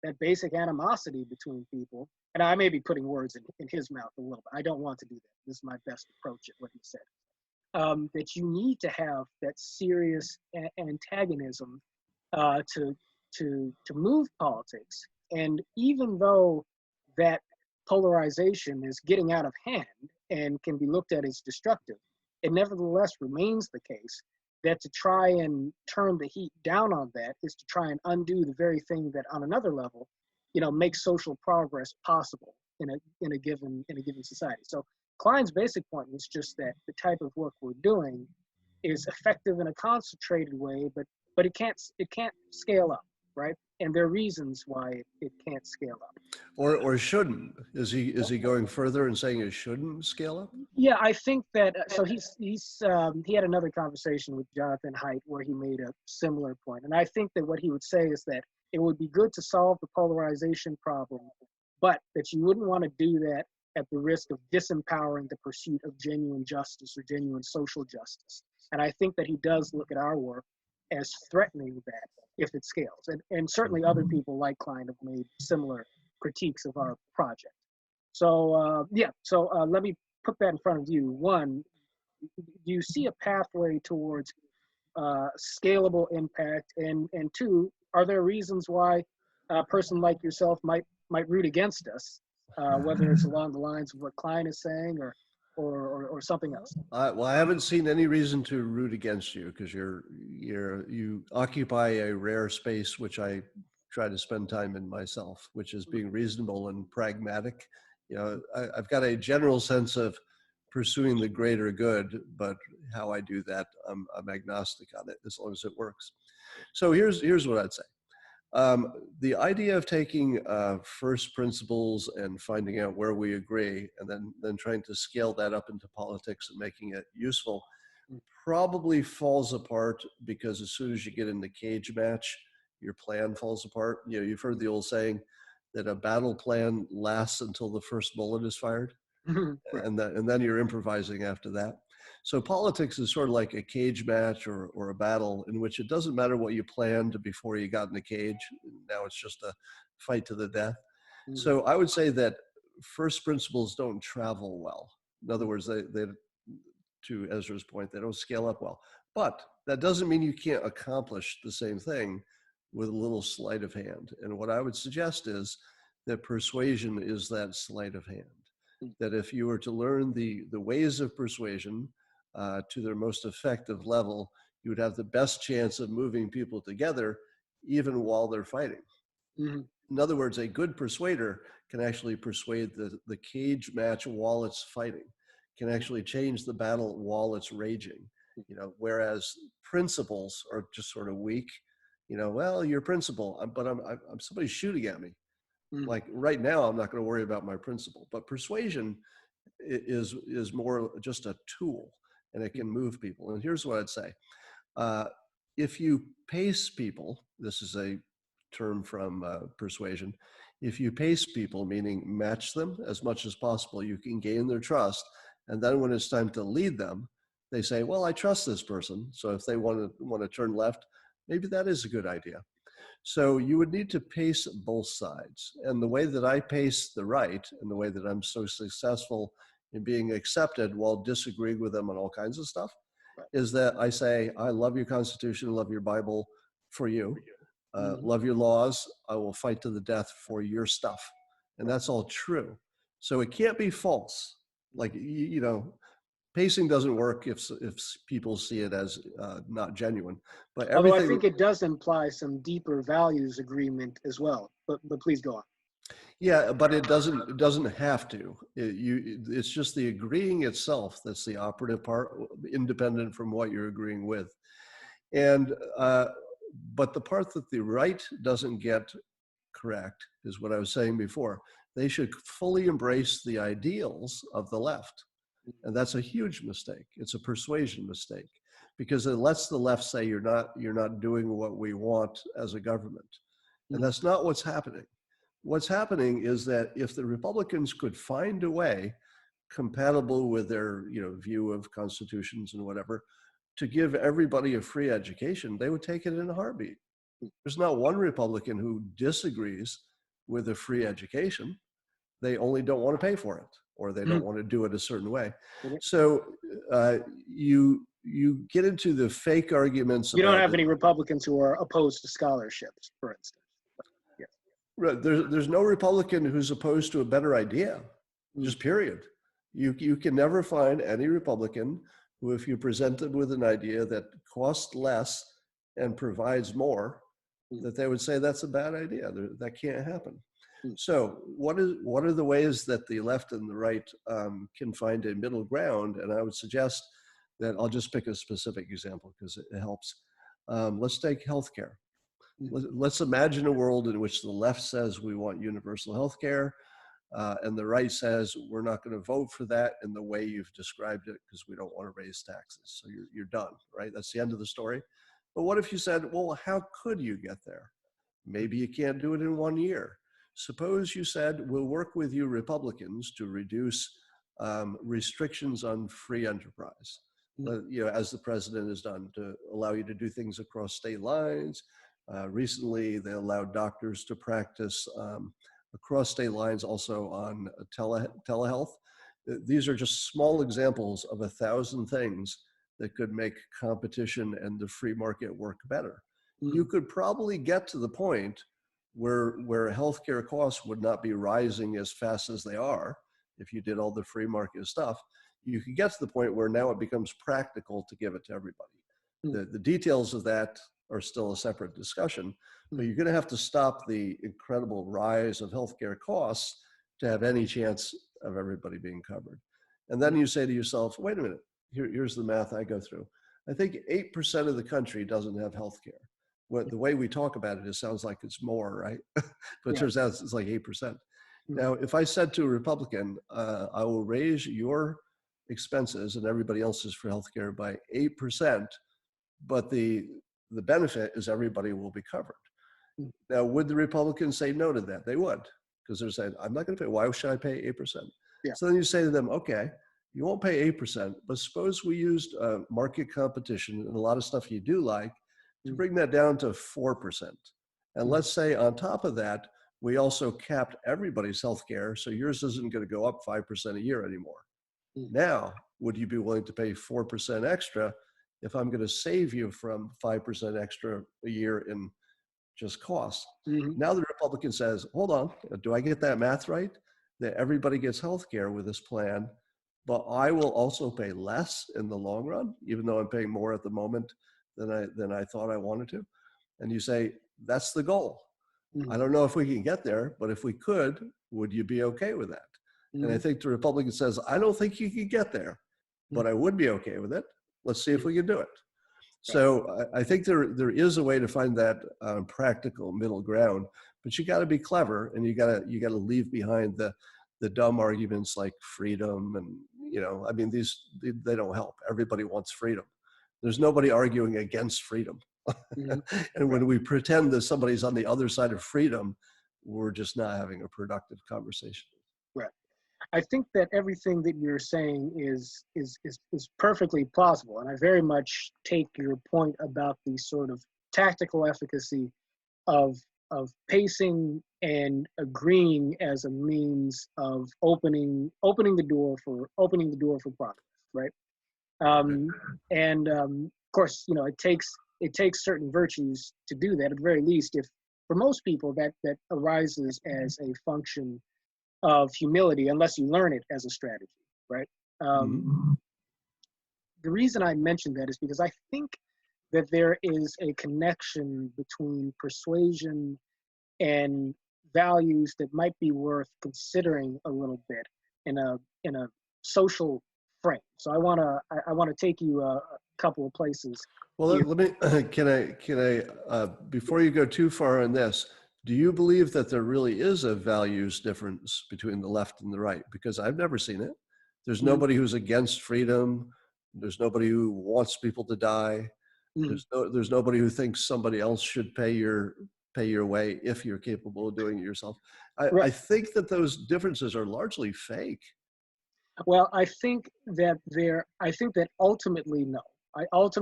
S1: that basic animosity between people. And I may be putting words in his mouth a little bit. I don't want to do that. This is my best approach at what he said. That you need to have that serious antagonism to move politics. And even though that polarization is getting out of hand and can be looked at as destructive, it nevertheless remains the case that to try and turn the heat down on that is to try and undo the very thing that on another level, makes social progress possible in a given society. So Klein's basic point was just that the type of work we're doing is effective in a concentrated way, but it can't scale up, right? And there are reasons why it can't scale up.
S2: Or shouldn't. Is he going further and saying it shouldn't scale up?
S1: Yeah, I think that, so he had another conversation with Jonathan Haidt where he made a similar point. And I think that what he would say is that it would be good to solve the polarization problem, but that you wouldn't want to do that at the risk of disempowering the pursuit of genuine justice or genuine social justice. And I think that he does look at our work as threatening that if it scales. And certainly other people like Klein have made similar critiques of our project. So let me put that in front of you. One, do you see a pathway towards scalable impact? And two, are there reasons why a person like yourself might root against us, whether it's along the lines of what Klein is saying or something else?
S2: Well, I haven't seen any reason to root against you, because you occupy a rare space which I try to spend time in myself, which is being reasonable and pragmatic. I've got a general sense of pursuing the greater good, but how I do that, I'm agnostic on it, as long as it works. So here's what I'd say. The idea of taking first principles and finding out where we agree, and then trying to scale that up into politics and making it useful, probably falls apart, because as soon as you get in the cage match, your plan falls apart. You've heard the old saying that a battle plan lasts until the first bullet is fired, and then you're improvising after that. So politics is sort of like a cage match or a battle in which it doesn't matter what you planned before you got in the cage. Now it's just a fight to the death. So I would say that first principles don't travel well. In other words, they to Ezra's point, they don't scale up well. But that doesn't mean you can't accomplish the same thing with a little sleight of hand. And what I would suggest is that persuasion is that sleight of hand. That if you were to learn the ways of persuasion to their most effective level, you would have the best chance of moving people together, even while they're fighting. In other words, a good persuader can actually persuade the cage match while it's fighting, can actually change the battle while it's raging. Whereas principles are just sort of weak. Well, you're principle, but I'm somebody's shooting at me. Like right now, I'm not going to worry about my principle. But persuasion is more just a tool, and it can move people. And here's what I'd say: if you pace people, this is a term from Persuasion. If you pace people, meaning match them as much as possible, you can gain their trust. And then when it's time to lead them, they say, well, I trust this person. So if they want to turn left, maybe that is a good idea. So you would need to pace both sides. And the way that I pace the right, and the way that I'm so successful in being accepted while disagreeing with them on all kinds of stuff, is that I say, I love your Constitution, love your Bible for you. Love your laws. I will fight to the death for your stuff. And that's all true. So it can't be false. Like, pacing doesn't work if people see it as not genuine. But
S1: Although I think it does imply some deeper values agreement as well. But please go on.
S2: Yeah, but it doesn't have to. It's just the agreeing itself that's the operative part, independent from what you're agreeing with. And but the part that the right doesn't get correct is what I was saying before. They should fully embrace the ideals of the left. And that's a huge mistake. It's a persuasion mistake, because it lets the left say you're not doing what we want as a government. And that's not what's happening. What's happening is that if the Republicans could find a way compatible with their view of constitutions and whatever, to give everybody a free education, they would take it in a heartbeat. There's not one Republican who disagrees with a free education. They only don't want to pay for it, or they don't want to do it a certain way. So you get into the fake arguments.
S1: You don't have any Republicans who are opposed to scholarships, for instance.
S2: Right. There's no Republican who's opposed to a better idea, just period. You can never find any Republican who, if you present them with an idea that costs less and provides more, that they would say that's a bad idea. That can't happen. So what are the ways that the left and the right can find a middle ground? And I would suggest that I'll just pick a specific example because it helps. Let's take healthcare. Let's imagine a world in which the left says we want universal healthcare, and the right says we're not going to vote for that in the way you've described it because we don't want to raise taxes. So you're done, right? That's the end of the story. But what if you said, well, how could you get there? Maybe you can't do it in 1 year. Suppose you said, we'll work with you Republicans to reduce restrictions on free enterprise, as the president has done, to allow you to do things across state lines. Recently, they allowed doctors to practice across state lines, also on telehealth. These are just small examples of 1,000 things that could make competition and the free market work better. You could probably get to the point where healthcare costs would not be rising as fast as they are if you did all the free market stuff. You could get to the point where now it becomes practical to give it to everybody. The details of that are still a separate discussion, but you're going to have to stop the incredible rise of healthcare costs to have any chance of everybody being covered. And then you say to yourself, wait a minute, here's the math I go through. I think 8% of the country doesn't have healthcare. The way we talk about it, it sounds like it's more, right? But it turns out it's like 8%. Now, if I said to a Republican, I will raise your expenses and everybody else's for healthcare by 8%, but the benefit is everybody will be covered. Now, would the Republicans say no to that? They would, because they're saying, I'm not going to pay. Why should I pay 8%? So then you say to them, okay, you won't pay 8%, but suppose we used market competition and a lot of stuff you do like to bring that down to 4%. And let's say on top of that, we also capped everybody's healthcare, so yours isn't going to go up 5% a year anymore. Now, would you be willing to pay 4% extra if I'm going to save you from 5% extra a year in just costs? Now the Republican says, hold on, do I get that math right? That everybody gets healthcare with this plan, but I will also pay less in the long run, even though I'm paying more at the moment than I thought I wanted to. And you say, that's the goal. I don't know if we can get there, but if we could, would you be okay with that? And I think the Republican says, I don't think you can get there, but I would be okay with it. Let's see if we can do it. So I think there is a way to find that practical middle ground, but you got to be clever, and you got to leave behind the dumb arguments like freedom, and I mean, they don't help. Everybody wants freedom. There's nobody arguing against freedom. And when we pretend that somebody's on the other side of freedom, we're just not having a productive conversation.
S1: Right. I think that everything that you're saying is perfectly plausible, and I very much take your point about the sort of tactical efficacy of pacing and agreeing as a means of opening the door for progress, right? Of course, it takes certain virtues to do that. At the very least, if for most people that arises as a function of humility, unless you learn it as a strategy, right? The reason I mentioned that is because I think that there is a connection between persuasion and values that might be worth considering a little bit in a social frame. So I want to take you a couple of places.
S2: Well, let me, can I, before you go too far on this, do you believe that there really is a values difference between the left and the right? Because I've never seen it. There's nobody who's against freedom. There's nobody who wants people to die. There's nobody who thinks somebody else should pay your way if you're capable of doing it yourself. I think that those differences are largely fake.
S1: Well, I think that ultimately, no. I don't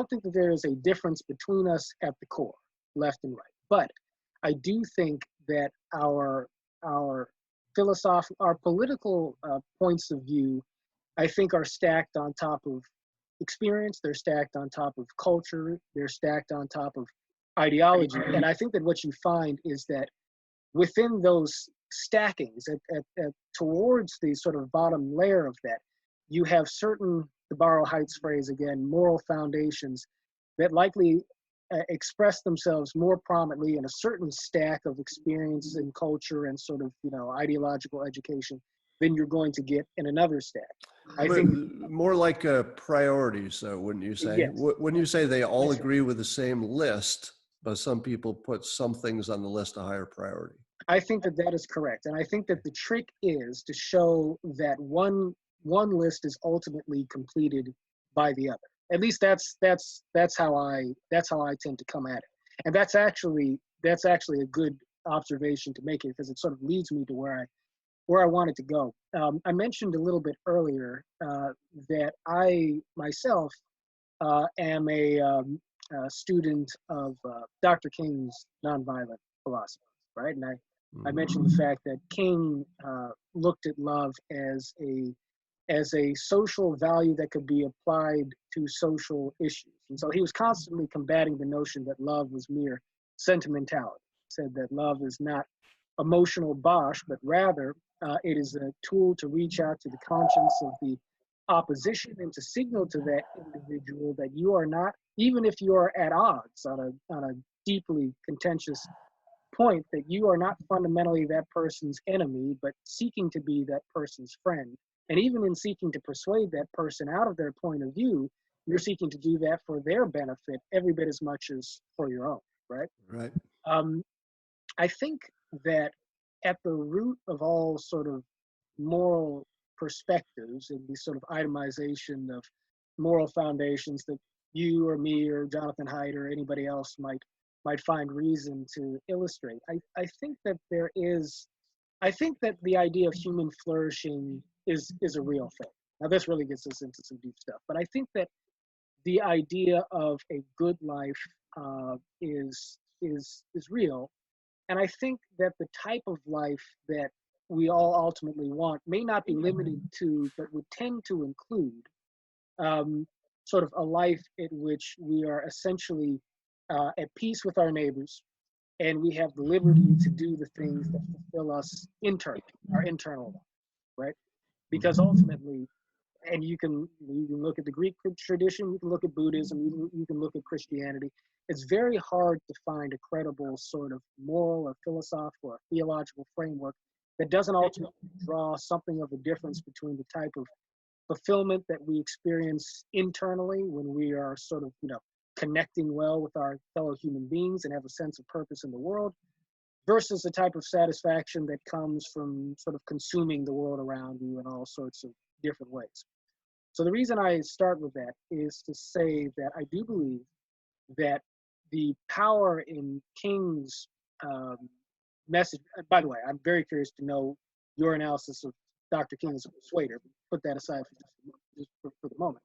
S1: think that there is a difference between us at the core, left and right. But I do think that our political points of view, I think, are stacked on top of experience. They're stacked on top of culture. They're stacked on top of ideology. And I think that what you find is that within those stackings, towards the sort of bottom layer of that, you have certain, to borrow Haidt's phrase again, moral foundations that likely express themselves more prominently in a certain stack of experience and culture and sort of, ideological education than you're going to get in another stack. I think
S2: more like priorities, though, wouldn't you say?
S1: Yes.
S2: When you say they all agree with the same list, but some people put some things on the list a higher priority.
S1: I think that is correct. And I think that the trick is to show that one list is ultimately completed by the other. At least that's how I tend to come at it. And that's actually a good observation to make it, because it sort of leads me to where I wanted to go. I mentioned a little bit earlier that I myself am a student of Dr. King's nonviolent philosophy, right? And I mentioned the fact that King looked at love as a social value that could be applied to social issues. And so he was constantly combating the notion that love was mere sentimentality. He said that love is not emotional bosh, but rather it is a tool to reach out to the conscience of the opposition and to signal to that individual that you are not, even if you are at odds on a deeply contentious point, that you are not fundamentally that person's enemy, but seeking to be that person's friend. And even in seeking to persuade that person out of their point of view, you're seeking to do that for their benefit every bit as much as for your own, right?
S2: Right.
S1: I think that at the root of all sort of moral perspectives and the sort of itemization of moral foundations that you or me or Jonathan Haidt or anybody else might find reason to illustrate, I think that the idea of human flourishing is a real thing. Now, this really gets us into some deep stuff, but I think that the idea of a good life is real, and I think that the type of life that we all ultimately want may not be limited to, but would tend to include sort of a life in which we are essentially at peace with our neighbors, and we have the liberty to do the things that fulfill us internally, our internal life, right? Because ultimately, and you can look at the Greek tradition, you can look at Buddhism, you can look at Christianity. It's very hard to find a credible sort of moral or philosophical or theological framework that doesn't ultimately draw something of a difference between the type of fulfillment that we experience internally when we are sort of, connecting well with our fellow human beings and have a sense of purpose in the world, versus the type of satisfaction that comes from sort of consuming the world around you in all sorts of different ways. So the reason I start with that is to say that I do believe that the power in King's message, by the way, I'm very curious to know your analysis of Dr. King as a persuader. Put that aside for the moment.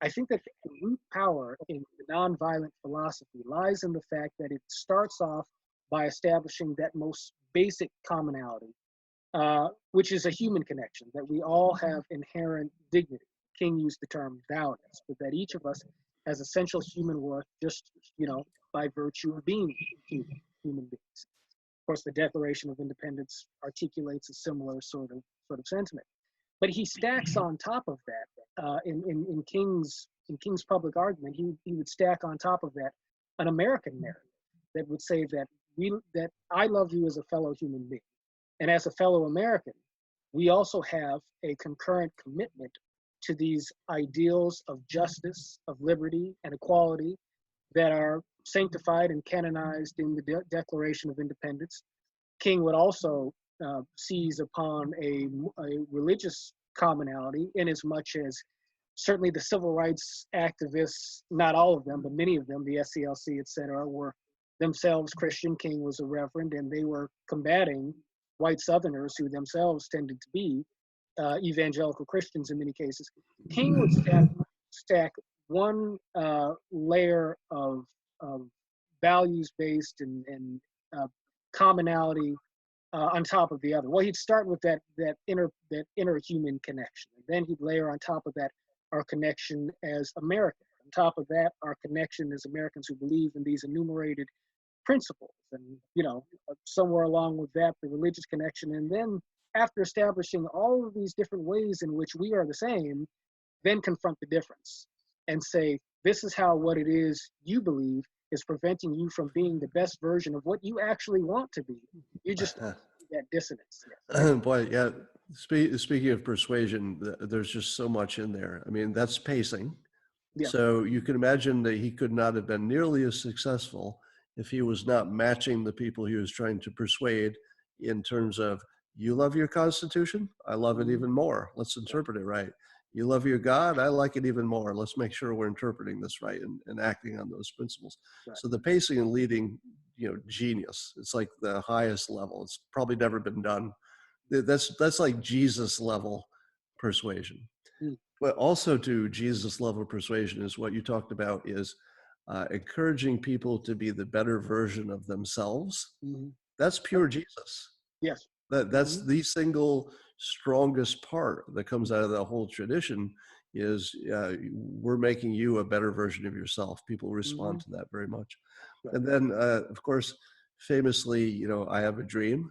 S1: I think that the root power in the nonviolent philosophy lies in the fact that it starts off by establishing that most basic commonality, which is a human connection, that we all have inherent dignity. King used the term thou-ness, but that each of us has essential human worth just, by virtue of being human beings. Of course, the Declaration of Independence articulates a similar sort of sentiment. But he stacks on top of that, in King's public argument, he would stack on top of that an American narrative that would say that I love you as a fellow human being, and as a fellow American, we also have a concurrent commitment to these ideals of justice, of liberty, and equality that are sanctified and canonized in the Declaration of Independence. King would also seize upon a religious commonality, in as much as certainly the civil rights activists, not all of them, but many of them, the SCLC, et cetera, were themselves Christian. King was a reverend, and they were combating white Southerners who themselves tended to be evangelical Christians in many cases. King would stack one layer of values-based and commonality on top of the other. Well, he'd start with that inner human connection, and then he'd layer on top of that our connection as Americans. On top of that, our connection as Americans who believe in these enumerated principles, and somewhere along with that, the religious connection. And then, after establishing all of these different ways in which we are the same, then confront the difference and say, this is how what it is you believe is preventing you from being the best version of what you actually want to be. You just that dissonance.
S2: Yes. Boy, yeah. Speaking of persuasion, there's just so much in there. I mean, that's pacing. Yeah. So you can imagine that he could not have been nearly as successful if he was not matching the people he was trying to persuade in terms of, you love your Constitution? I love it even more. Let's interpret it right. You love your God? I like it even more. Let's make sure we're interpreting this right and acting on those principles. Right. So the pacing and leading, genius. It's like the highest level. It's probably never been done. That's like Jesus level persuasion. But also to Jesus level persuasion is what you talked about is encouraging people to be the better version of themselves. That's pure Jesus.
S1: Yes.
S2: That's the single strongest part that comes out of the whole tradition is we're making you a better version of yourself. People respond to that very much. Right. And then, of course, famously, I have a dream.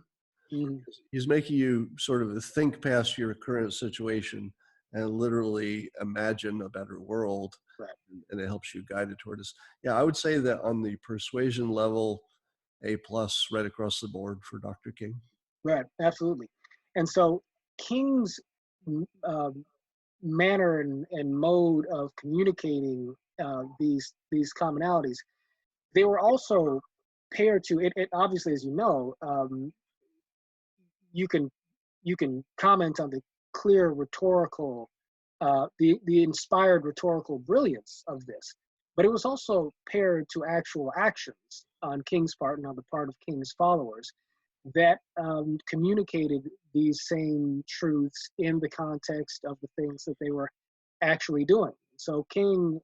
S2: He's making you sort of think past your current situation and literally imagine a better world. Right. And it helps you guide it toward us. Yeah, I would say that on the persuasion level, A+ right across the board for Dr. King.
S1: Right, absolutely. And so King's manner and mode of communicating these commonalities, they were also paired to it. Obviously, as you know, you can comment on the clear rhetorical, the inspired rhetorical brilliance of this, but it was also paired to actual actions on King's part and on the part of King's followers that communicated these same truths in the context of the things that they were actually doing. So King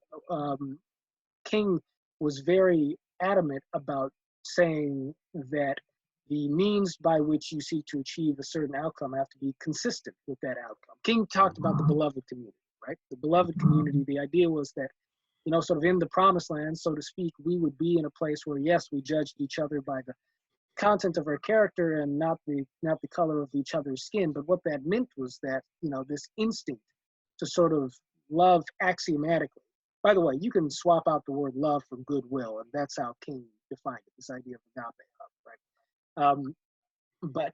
S1: was very adamant about saying that the means by which you seek to achieve a certain outcome have to be consistent with that outcome. King talked about the beloved community, right? The beloved community, the idea was that, sort of in the promised land, so to speak, we would be in a place where, yes, we judged each other by the content of our character and not the color of each other's skin. But what that meant was that, this instinct to sort of love axiomatically. By the way, you can swap out the word love for goodwill, and that's how King defined it, this idea of agape love, right? But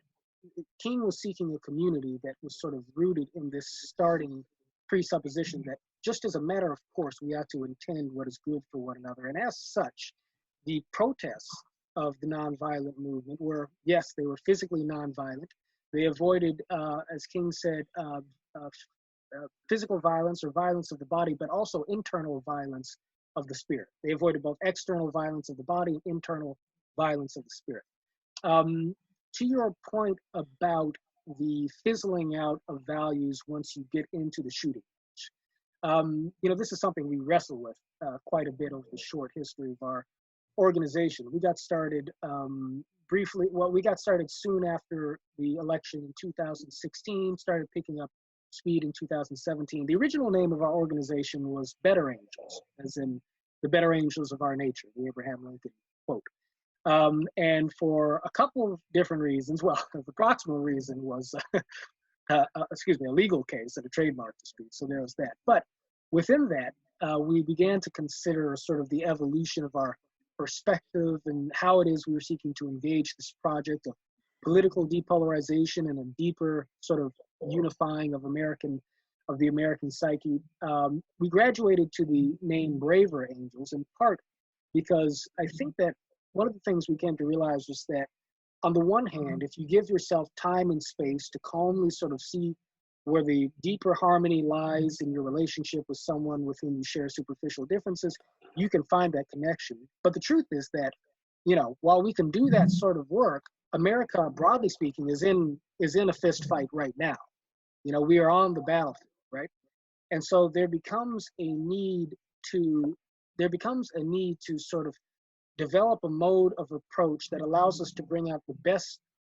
S1: King was seeking a community that was sort of rooted in this starting presupposition that just as a matter of course, we ought to intend what is good for one another. And as such, the protests of the nonviolent movement were, yes, they were physically nonviolent. They avoided, as King said, physical violence or violence of the body, but also internal violence of the spirit. They avoided both external violence of the body and internal violence of the spirit. To your point about the fizzling out of values once you get into the shooting, this is something we wrestle with quite a bit over the short history of our organization. We got started we got started soon after the election in 2016, started picking up speed in 2017. The original name of our organization was Better Angels, as in the better angels of our nature, the Abraham Lincoln quote. And for a couple of different reasons, well, the proximal reason was, a legal case and a trademark dispute, so there was that. But within that, we began to consider sort of the evolution of our perspective and how it is we were seeking to engage this project of political depolarization and a deeper sort of unifying of the American psyche. We graduated to the name Braver Angels in part because I think that one of the things we came to realize was that on the one hand, if you give yourself time and space to calmly sort of see where the deeper harmony lies in your relationship with someone with whom you share superficial differences, you can find that connection. But the truth is that, while we can do that sort of work, America, broadly speaking, is in a fist fight right now. We are on the battlefield, right? And so there becomes a need to sort of develop a mode of approach that allows us to bring out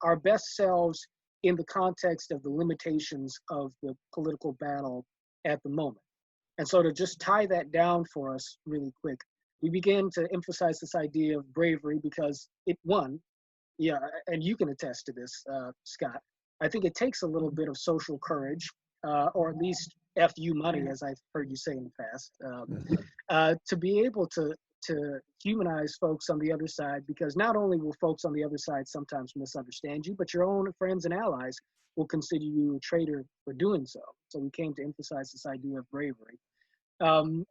S1: our best selves in the context of the limitations of the political battle at the moment. And so to just tie that down for us really quick, we began to emphasize this idea of bravery because and you can attest to this, Scott, I think it takes a little bit of social courage, or at least FU money, as I've heard you say in the past, to be able to humanize folks on the other side, because not only will folks on the other side sometimes misunderstand you, but your own friends and allies will consider you a traitor for doing so. So we came to emphasize this idea of bravery.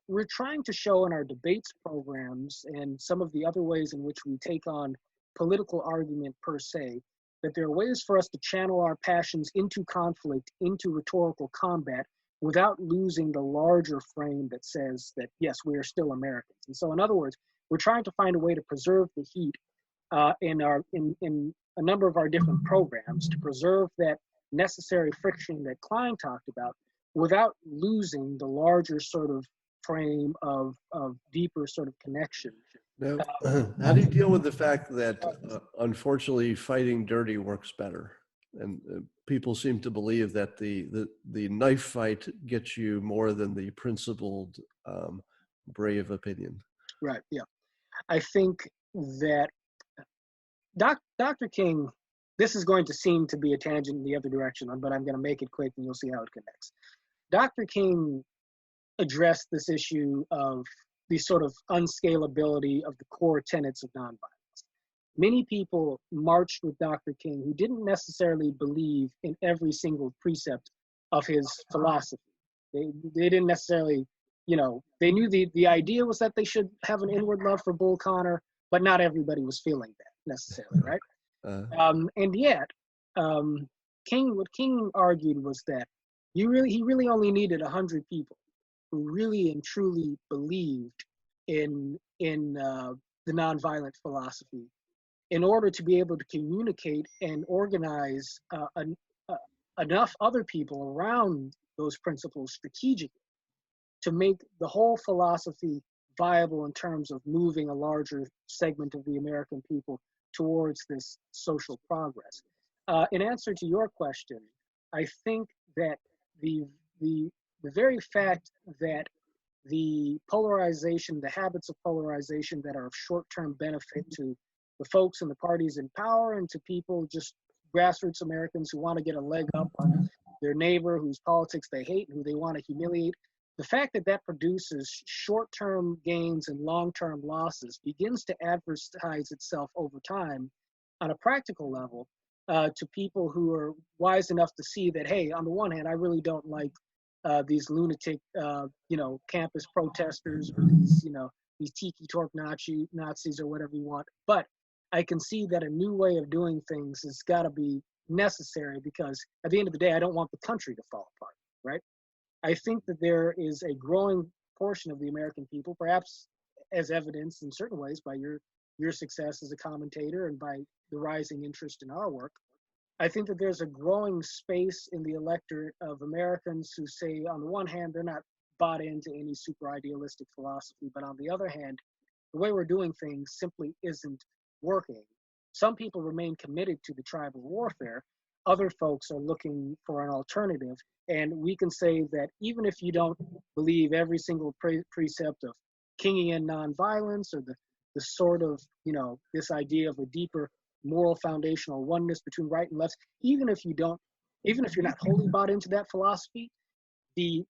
S1: We're trying to show in our debates programs and some of the other ways in which we take on political argument per se, that there are ways for us to channel our passions into conflict, into rhetorical combat, without losing the larger frame that says that, yes, we are still Americans. And so in other words, we're trying to find a way to preserve the heat in a number of our different programs, to preserve that necessary friction that Klein talked about without losing the larger sort of frame of deeper sort of connection.
S2: Now, how do you deal with the fact that unfortunately fighting dirty works better? And people seem to believe that the knife fight gets you more than the principled, brave opinion.
S1: Right, yeah. I think that Dr. King, this is going to seem to be a tangent in the other direction, but I'm going to make it quick and you'll see how it connects. Dr. King addressed this issue of the sort of unscalability of the core tenets of nonviolence. Many people marched with Dr. King who didn't necessarily believe in every single precept of his philosophy. They didn't necessarily, they knew the idea was that they should have an inward love for Bull Connor, but not everybody was feeling that necessarily, right? And yet, what King argued was that he really only needed 100 people who really and truly believed in the nonviolent philosophy in order to be able to communicate and organize enough other people around those principles strategically to make the whole philosophy viable in terms of moving a larger segment of the American people towards this social progress. In answer to your question, I think that the very fact that the polarization, the habits of polarization that are of short-term benefit to the folks and the parties in power and to people, just grassroots Americans who want to get a leg up on their neighbor whose politics they hate and who they want to humiliate. The fact that that produces short-term gains and long-term losses begins to advertise itself over time on a practical level to people who are wise enough to see that, hey, on the one hand, I really don't like these lunatic, campus protesters, or these, these tiki torch Nazis or whatever you want. But I can see that a new way of doing things has got to be necessary, because at the end of the day, I don't want the country to fall apart, right? I think that there is a growing portion of the American people, perhaps as evidenced in certain ways by your success as a commentator and by the rising interest in our work. I think that there's a growing space in the electorate of Americans who say, on the one hand, they're not bought into any super idealistic philosophy, but on the other hand, the way we're doing things simply isn't working. Some people remain committed to the tribal warfare. Other folks are looking for an alternative. And we can say that even if you don't believe every single precept of Kingian nonviolence, or the sort of, this idea of a deeper moral foundational oneness between right and left, even if you're not wholly bought into that philosophy, the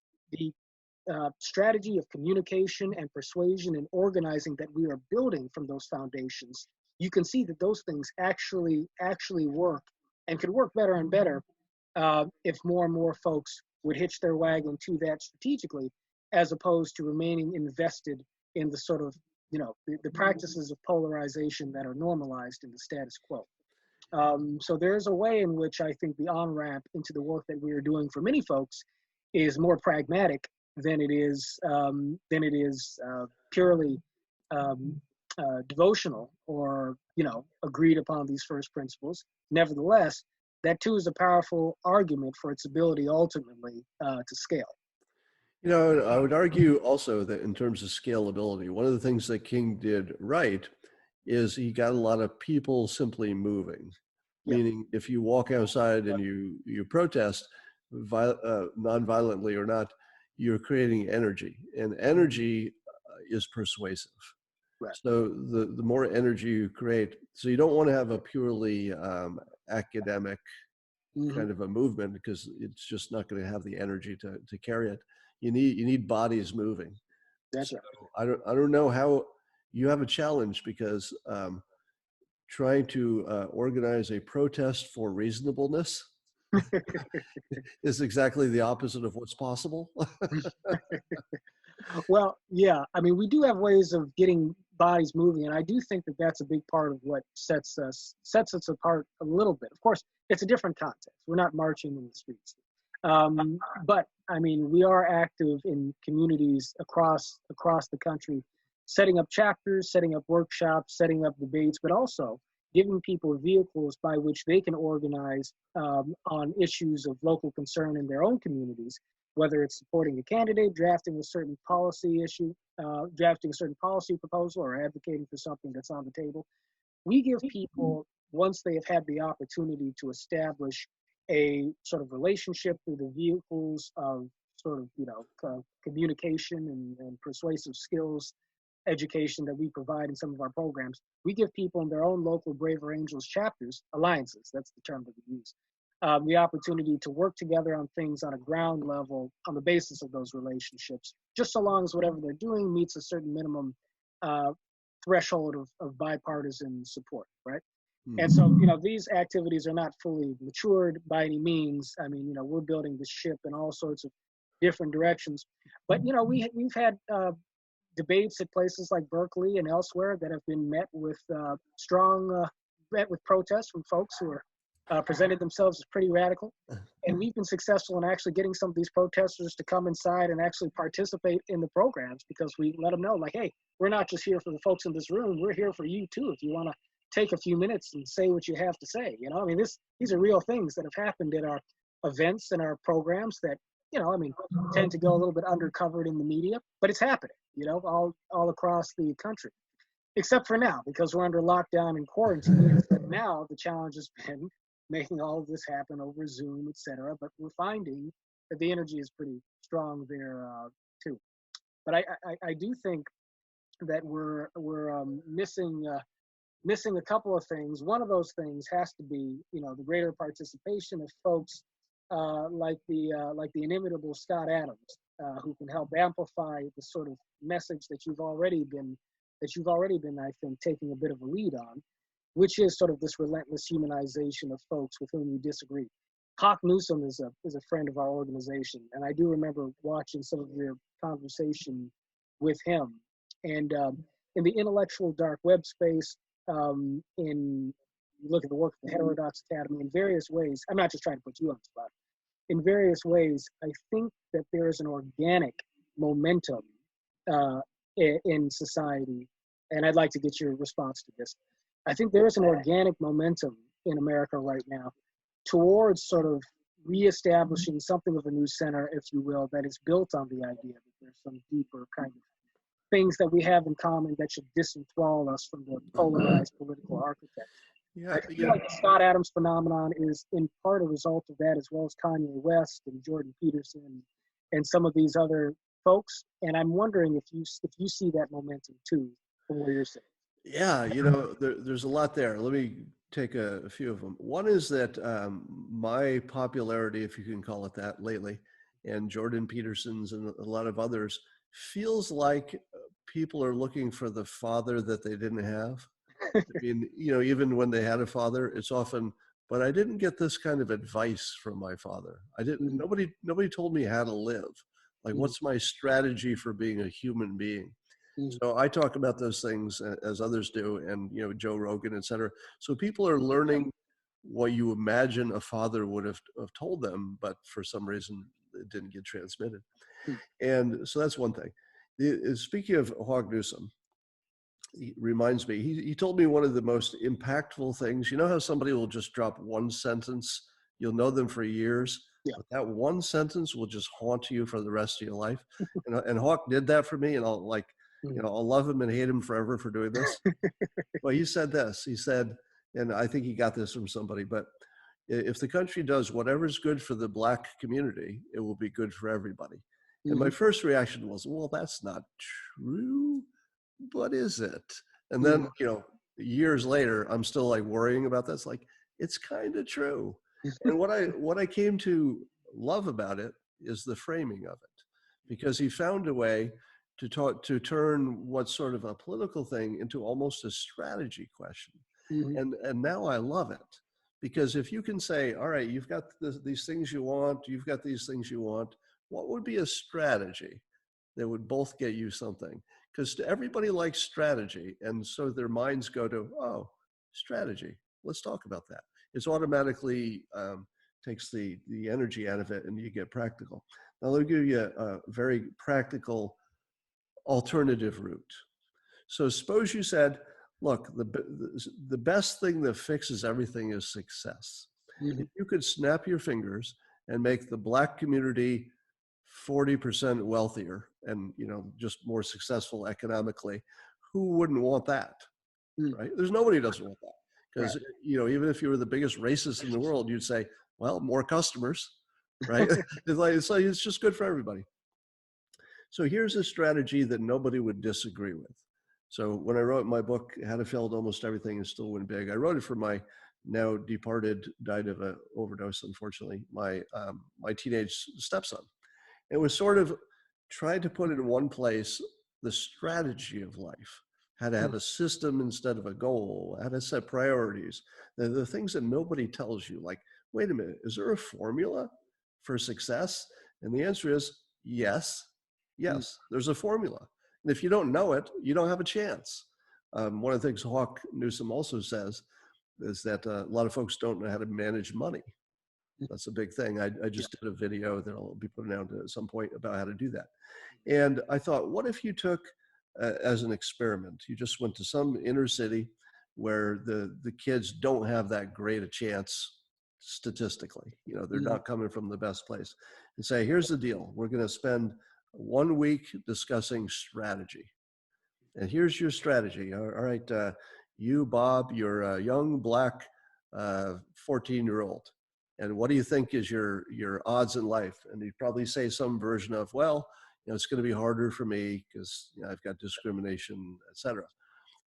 S1: strategy of communication and persuasion and organizing that we are building from those foundations, you can see that those things actually work, and could work better and better if more and more folks would hitch their wagon to that strategically, as opposed to remaining invested in the sort of, the practices of polarization that are normalized in the status quo. So there's a way in which I think the on-ramp into the work that we are doing for many folks is more pragmatic than it is purely devotional or, agreed upon these first principles. Nevertheless, that too is a powerful argument for its ability ultimately to scale.
S2: I would argue also that in terms of scalability, one of the things that King did right is he got a lot of people simply moving. Yeah. Meaning, if you walk outside and you protest, non-violently or not, you're creating energy, and energy is persuasive. Right. So the more energy you create, so you don't want to have a purely academic kind of a movement, because it's just not going to have the energy to carry it. You need bodies moving.
S1: That's right.
S2: I don't know how you have a challenge, because trying to organize a protest for reasonableness is exactly the opposite of what's possible.
S1: Well, yeah. I mean, we do have ways of getting bodies moving, and I do think that that's a big part of what sets us apart a little bit. Of course, it's a different context. We're not marching in the streets. But I mean, we are active in communities across the country, setting up chapters, setting up workshops, setting up debates, but also giving people vehicles by which they can organize on issues of local concern in their own communities, whether it's supporting a candidate, drafting a certain policy issue, drafting a certain policy proposal, or advocating for something that's on the table. We give people, once they have had the opportunity to establish a sort of relationship through the vehicles of sort of, communication and persuasive skills education that we provide in some of our programs, we give people in their own local Braver Angels chapters, alliances, that's the term that we use, the opportunity to work together on things on a ground level on the basis of those relationships, just so long as whatever they're doing meets a certain minimum threshold of bipartisan support, right? And so, these activities are not fully matured by any means. I mean, we're building the ship in all sorts of different directions. But, we've had debates at places like Berkeley and elsewhere that have been met with met with protests from folks who are presented themselves as pretty radical. And we've been successful in actually getting some of these protesters to come inside and actually participate in the programs, because we let them know, like, hey, we're not just here for the folks in this room, we're here for you too. If you want to take a few minutes and say what you have to say, I mean, these are real things that have happened at our events and our programs that, tend to go a little bit undercovered in the media, but it's happening, all across the country, except for now, because we're under lockdown and quarantine. But now the challenge has been making all of this happen over Zoom, et cetera. But we're finding that the energy is pretty strong there too. But I do think that we're missing a couple of things. One of those things has to be, the greater participation of folks like the inimitable Scott Adams, who can help amplify the sort of message that you've already been, I think, taking a bit of a lead on, which is sort of this relentless humanization of folks with whom you disagree. Hawk Newsom is a friend of our organization, and I do remember watching some of your conversation with him. And in the intellectual dark web space, in you look at the work of the Heterodox Academy in various ways. I'm not just trying to put you on the spot. In various ways, I think that there is an organic momentum in society, and I'd like to get your response to this. I think there is an organic momentum in America right now towards sort of reestablishing something of a new center, if you will, that is built on the idea that there's some deeper kind of things that we have in common that should disenthrall us from the polarized political architecture.
S2: Yeah,
S1: I feel like the Scott Adams phenomenon is in part a result of that, as well as Kanye West and Jordan Peterson and some of these other folks. And I'm wondering if you see that momentum too, from where you're sitting.
S2: yeah, there's a lot there. Let me take a few of them. One is that my popularity, if you can call it that, lately, and Jordan Peterson's and a lot of others, feels like people are looking for the father that they didn't have. I mean, even when they had a father, it's often, but I didn't get this kind of advice from my father. Nobody told me how to live. Like, what's my strategy for being a human being? So I talk about those things as others do, and Joe Rogan, et cetera. So people are learning what you imagine a father would have told them, but for some reason it didn't get transmitted. And so that's one thing. Speaking of Hawk Newsom, he reminds me, he told me one of the most impactful things. You know how somebody will just drop one sentence, you'll know them for years, but that one sentence will just haunt you for the rest of your life. And Hawk did that for me, and I'll love him and hate him forever for doing this. Well, he said this, he said, and I think he got this from somebody, but if the country does whatever's good for the Black community, it will be good for everybody. And my first reaction was, well, that's not true. What is it? And then, years later, I'm still like worrying about this. Like, it's kind of true. And what I came to love about it is the framing of it, because he found a way to turn what's sort of a political thing into almost a strategy question. And now I love it, because if you can say, all right, you've got these things you want, you've got these things you want, what would be a strategy that would both get you something? Because everybody likes strategy, and so their minds go to, oh, strategy, let's talk about that. It's automatically takes the energy out of it, and you get practical. Now let me give you a very practical alternative route. So suppose you said, look, the best thing that fixes everything is success. If you could snap your fingers and make the Black community 40% wealthier and just more successful economically, who wouldn't want that? Right? There's nobody who doesn't want that, because even if you were the biggest racist in the world, you'd say, well, more customers, right? It's just good for everybody. So here's a strategy that nobody would disagree with. So when I wrote my book, How to Fail at Almost Everything and Still Win Big, I wrote it for my now departed, died of an overdose, unfortunately, my teenage stepson. It was sort of trying to put in one place the strategy of life, how to have a system instead of a goal, how to set priorities, the things that nobody tells you, like, wait a minute, is there a formula for success? And the answer is yes, there's a formula. And if you don't know it, you don't have a chance. One of the things Hawk Newsom also says is that a lot of folks don't know how to manage money. That's a big thing. I just did a video that I'll be putting out at some point about how to do that. And I thought, what if you took, as an experiment, you just went to some inner city where the kids don't have that great a chance statistically. They're not coming from the best place. And say, here's the deal. We're going to spend 1 week discussing strategy. And here's your strategy. All right, you, Bob, you're a young Black 14-year-old. And what do you think is your odds in life? And you'd probably say some version of, well, it's going to be harder for me because I've got discrimination, et cetera.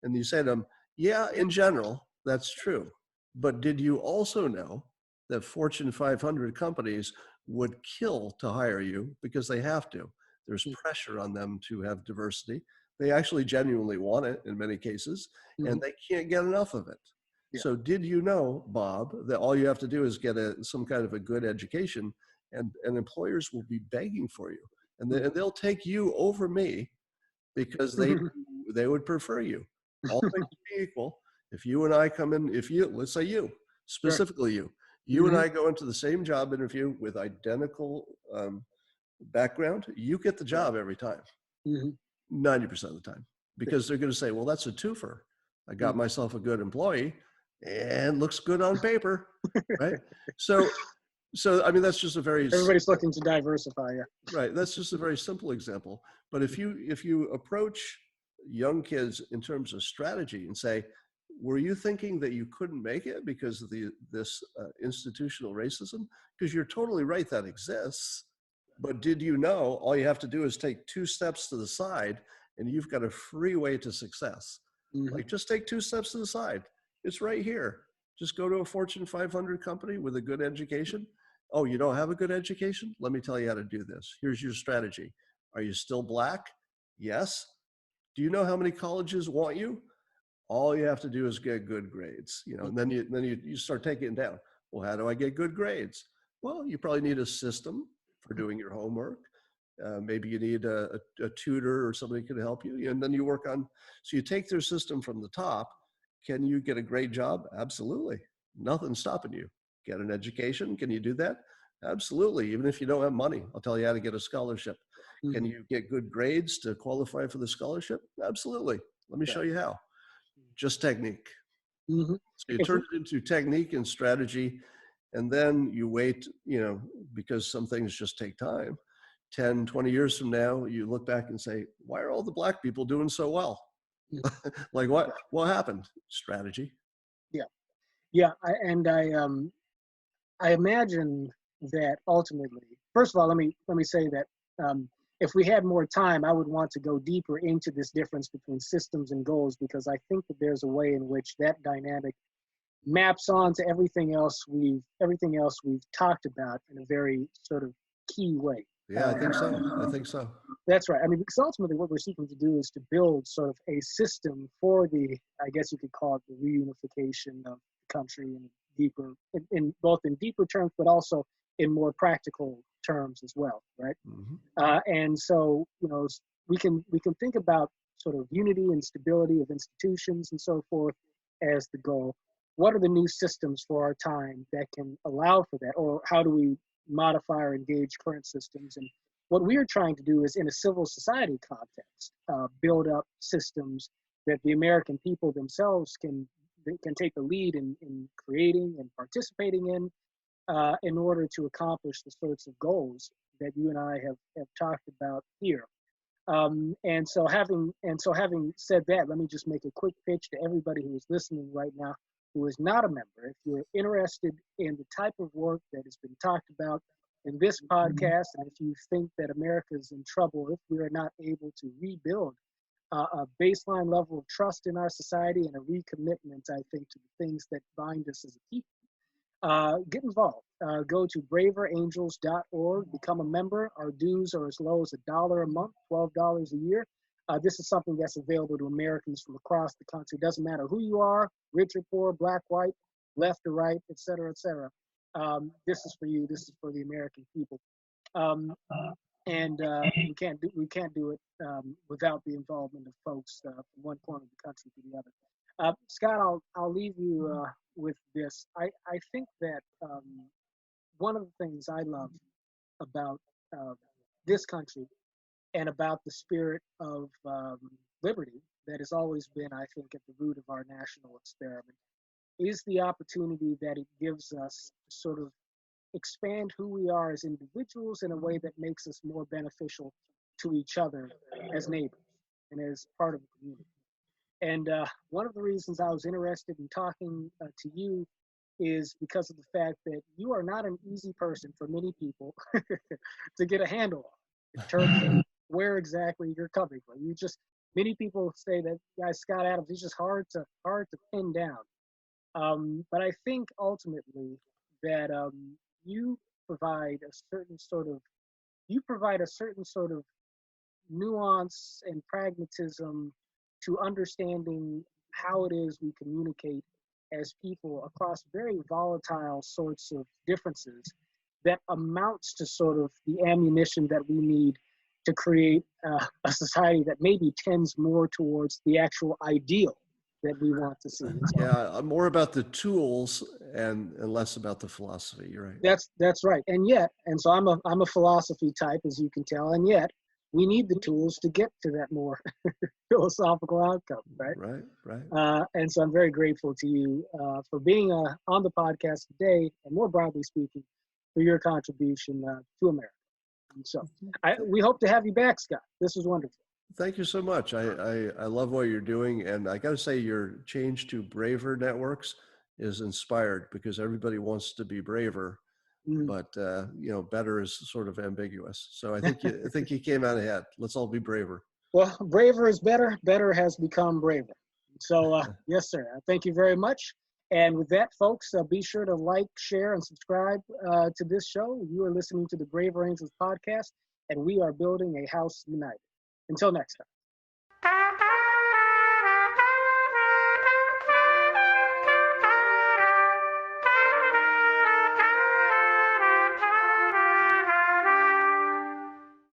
S2: And you say to them, yeah, in general, that's true. But did you also know that Fortune 500 companies would kill to hire you because they have to. There's pressure on them to have diversity. They actually genuinely want it in many cases, and they can't get enough of it.
S1: Yeah.
S2: So did you know, Bob, that all you have to do is get some kind of a good education, and employers will be begging for you, and they'll take you over me because they would prefer you. All things being equal, if you and I come in, let's say you, specifically you and I go into the same job interview with identical background, you get the job every time, 90% of the time, because they're going to say, well, that's a twofer. I got myself a good employee and looks good on paper, right? So I mean, that's just a very
S1: everybody's looking to diversify. Yeah.
S2: Right. That's just a very simple example. But if you approach young kids in terms of strategy and say, were you thinking that you couldn't make it because of this institutional racism? Because you're totally right, that exists. But did you know all you have to do is take 2 steps to the side and you've got a freeway to success? Like, just take 2 steps to the side. It's right here. Just go to a Fortune 500 company with a good education. Oh, you don't have a good education? Let me tell you how to do this. Here's your strategy. Are you still Black? Yes. Do you know how many colleges want you? All you have to do is get good grades, and then you start taking it down. Well, how do I get good grades? Well, you probably need a system for doing your homework. Maybe you need a tutor or somebody who can help you. And then you work on, so you take their system from the top. Can you get a great job? Absolutely. Nothing's stopping you. Get an education. Can you do that? Absolutely. Even if you don't have money, I'll tell you how to get a scholarship. Can you get good grades to qualify for the scholarship? Absolutely. Let me show you how. Just technique. So you turn it into technique and strategy, and then you wait, because some things just take time. 10, 20 years from now, you look back and say, why are all the Black people doing so well? Like, what happened? Strategy.
S1: Yeah. I imagine that ultimately, first of all, let me say that if we had more time, I would want to go deeper into this difference between systems and goals, because I think that there's a way in which that dynamic maps on to everything else we've talked about in a very sort of key way.
S2: Yeah, I think so.
S1: That's right. I mean, because ultimately what we're seeking to do is to build sort of a system for I guess you could call it the reunification of the country in deeper, both in deeper terms, but also in more practical terms as well, right? And so, we can think about sort of unity and stability of institutions and so forth as the goal. What are the new systems for our time that can allow for that? Or how do we modify or engage current systems? And what we're trying to do is, in a civil society context, build up systems that the American people themselves can take the lead in creating and participating in order to accomplish the sorts of goals that you and I have talked about here. And so having said that, let me just make a quick pitch to everybody who is listening right now who is not a member. If you're interested in the type of work that has been talked about in this podcast, and if you think that America is in trouble if we are not able to rebuild a baseline level of trust in our society and a recommitment, I think, to the things that bind us as a people, get involved. Go to braverangels.org, become a member. Our dues are as low as $1 a month, $12 a year. This is something that's available to Americans from across the country. It doesn't matter who you are, rich or poor, Black, white, left or right, et cetera, et cetera. This is for you. This is for the American people. And we can't do it without the involvement of folks from one corner of the country to the other. Scott, I'll leave you with this. I think that one of the things I love about this country and about the spirit of liberty that has always been, I think, at the root of our national experiment is the opportunity that it gives us to sort of expand who we are as individuals in a way that makes us more beneficial to each other as neighbors and as part of the community. And one of the reasons I was interested in talking to you is because of the fact that you are not an easy person for many people to get a handle on in terms of where exactly you're coming from. Many people say that guy Scott Adams is just hard to pin down. But I think ultimately that you provide a certain sort of nuance and pragmatism to understanding how it is we communicate as people across very volatile sorts of differences that amounts to sort of the ammunition that we need to create a society that maybe tends more towards the actual ideal that we want to see.
S2: Yeah, more about the tools and less about the philosophy. You're right.
S1: That's right. And so I'm a philosophy type, as you can tell, and yet we need the tools to get to that more philosophical outcome, right?
S2: Right.
S1: And so I'm very grateful to you for being on the podcast today, and more broadly speaking, for your contribution to America. And so we hope to have you back, Scott. This was wonderful.
S2: Thank you so much. I love what you're doing. And I got to say, your change to braver networks is inspired, because everybody wants to be braver, but better is sort of ambiguous. So I think you came out ahead. Let's all be braver.
S1: Well, braver is better. Better has become braver. So yes, sir. Thank you very much. And with that, folks, be sure to like, share, and subscribe to this show. You are listening to the Braver Angels podcast, and we are building a house united. Until next time.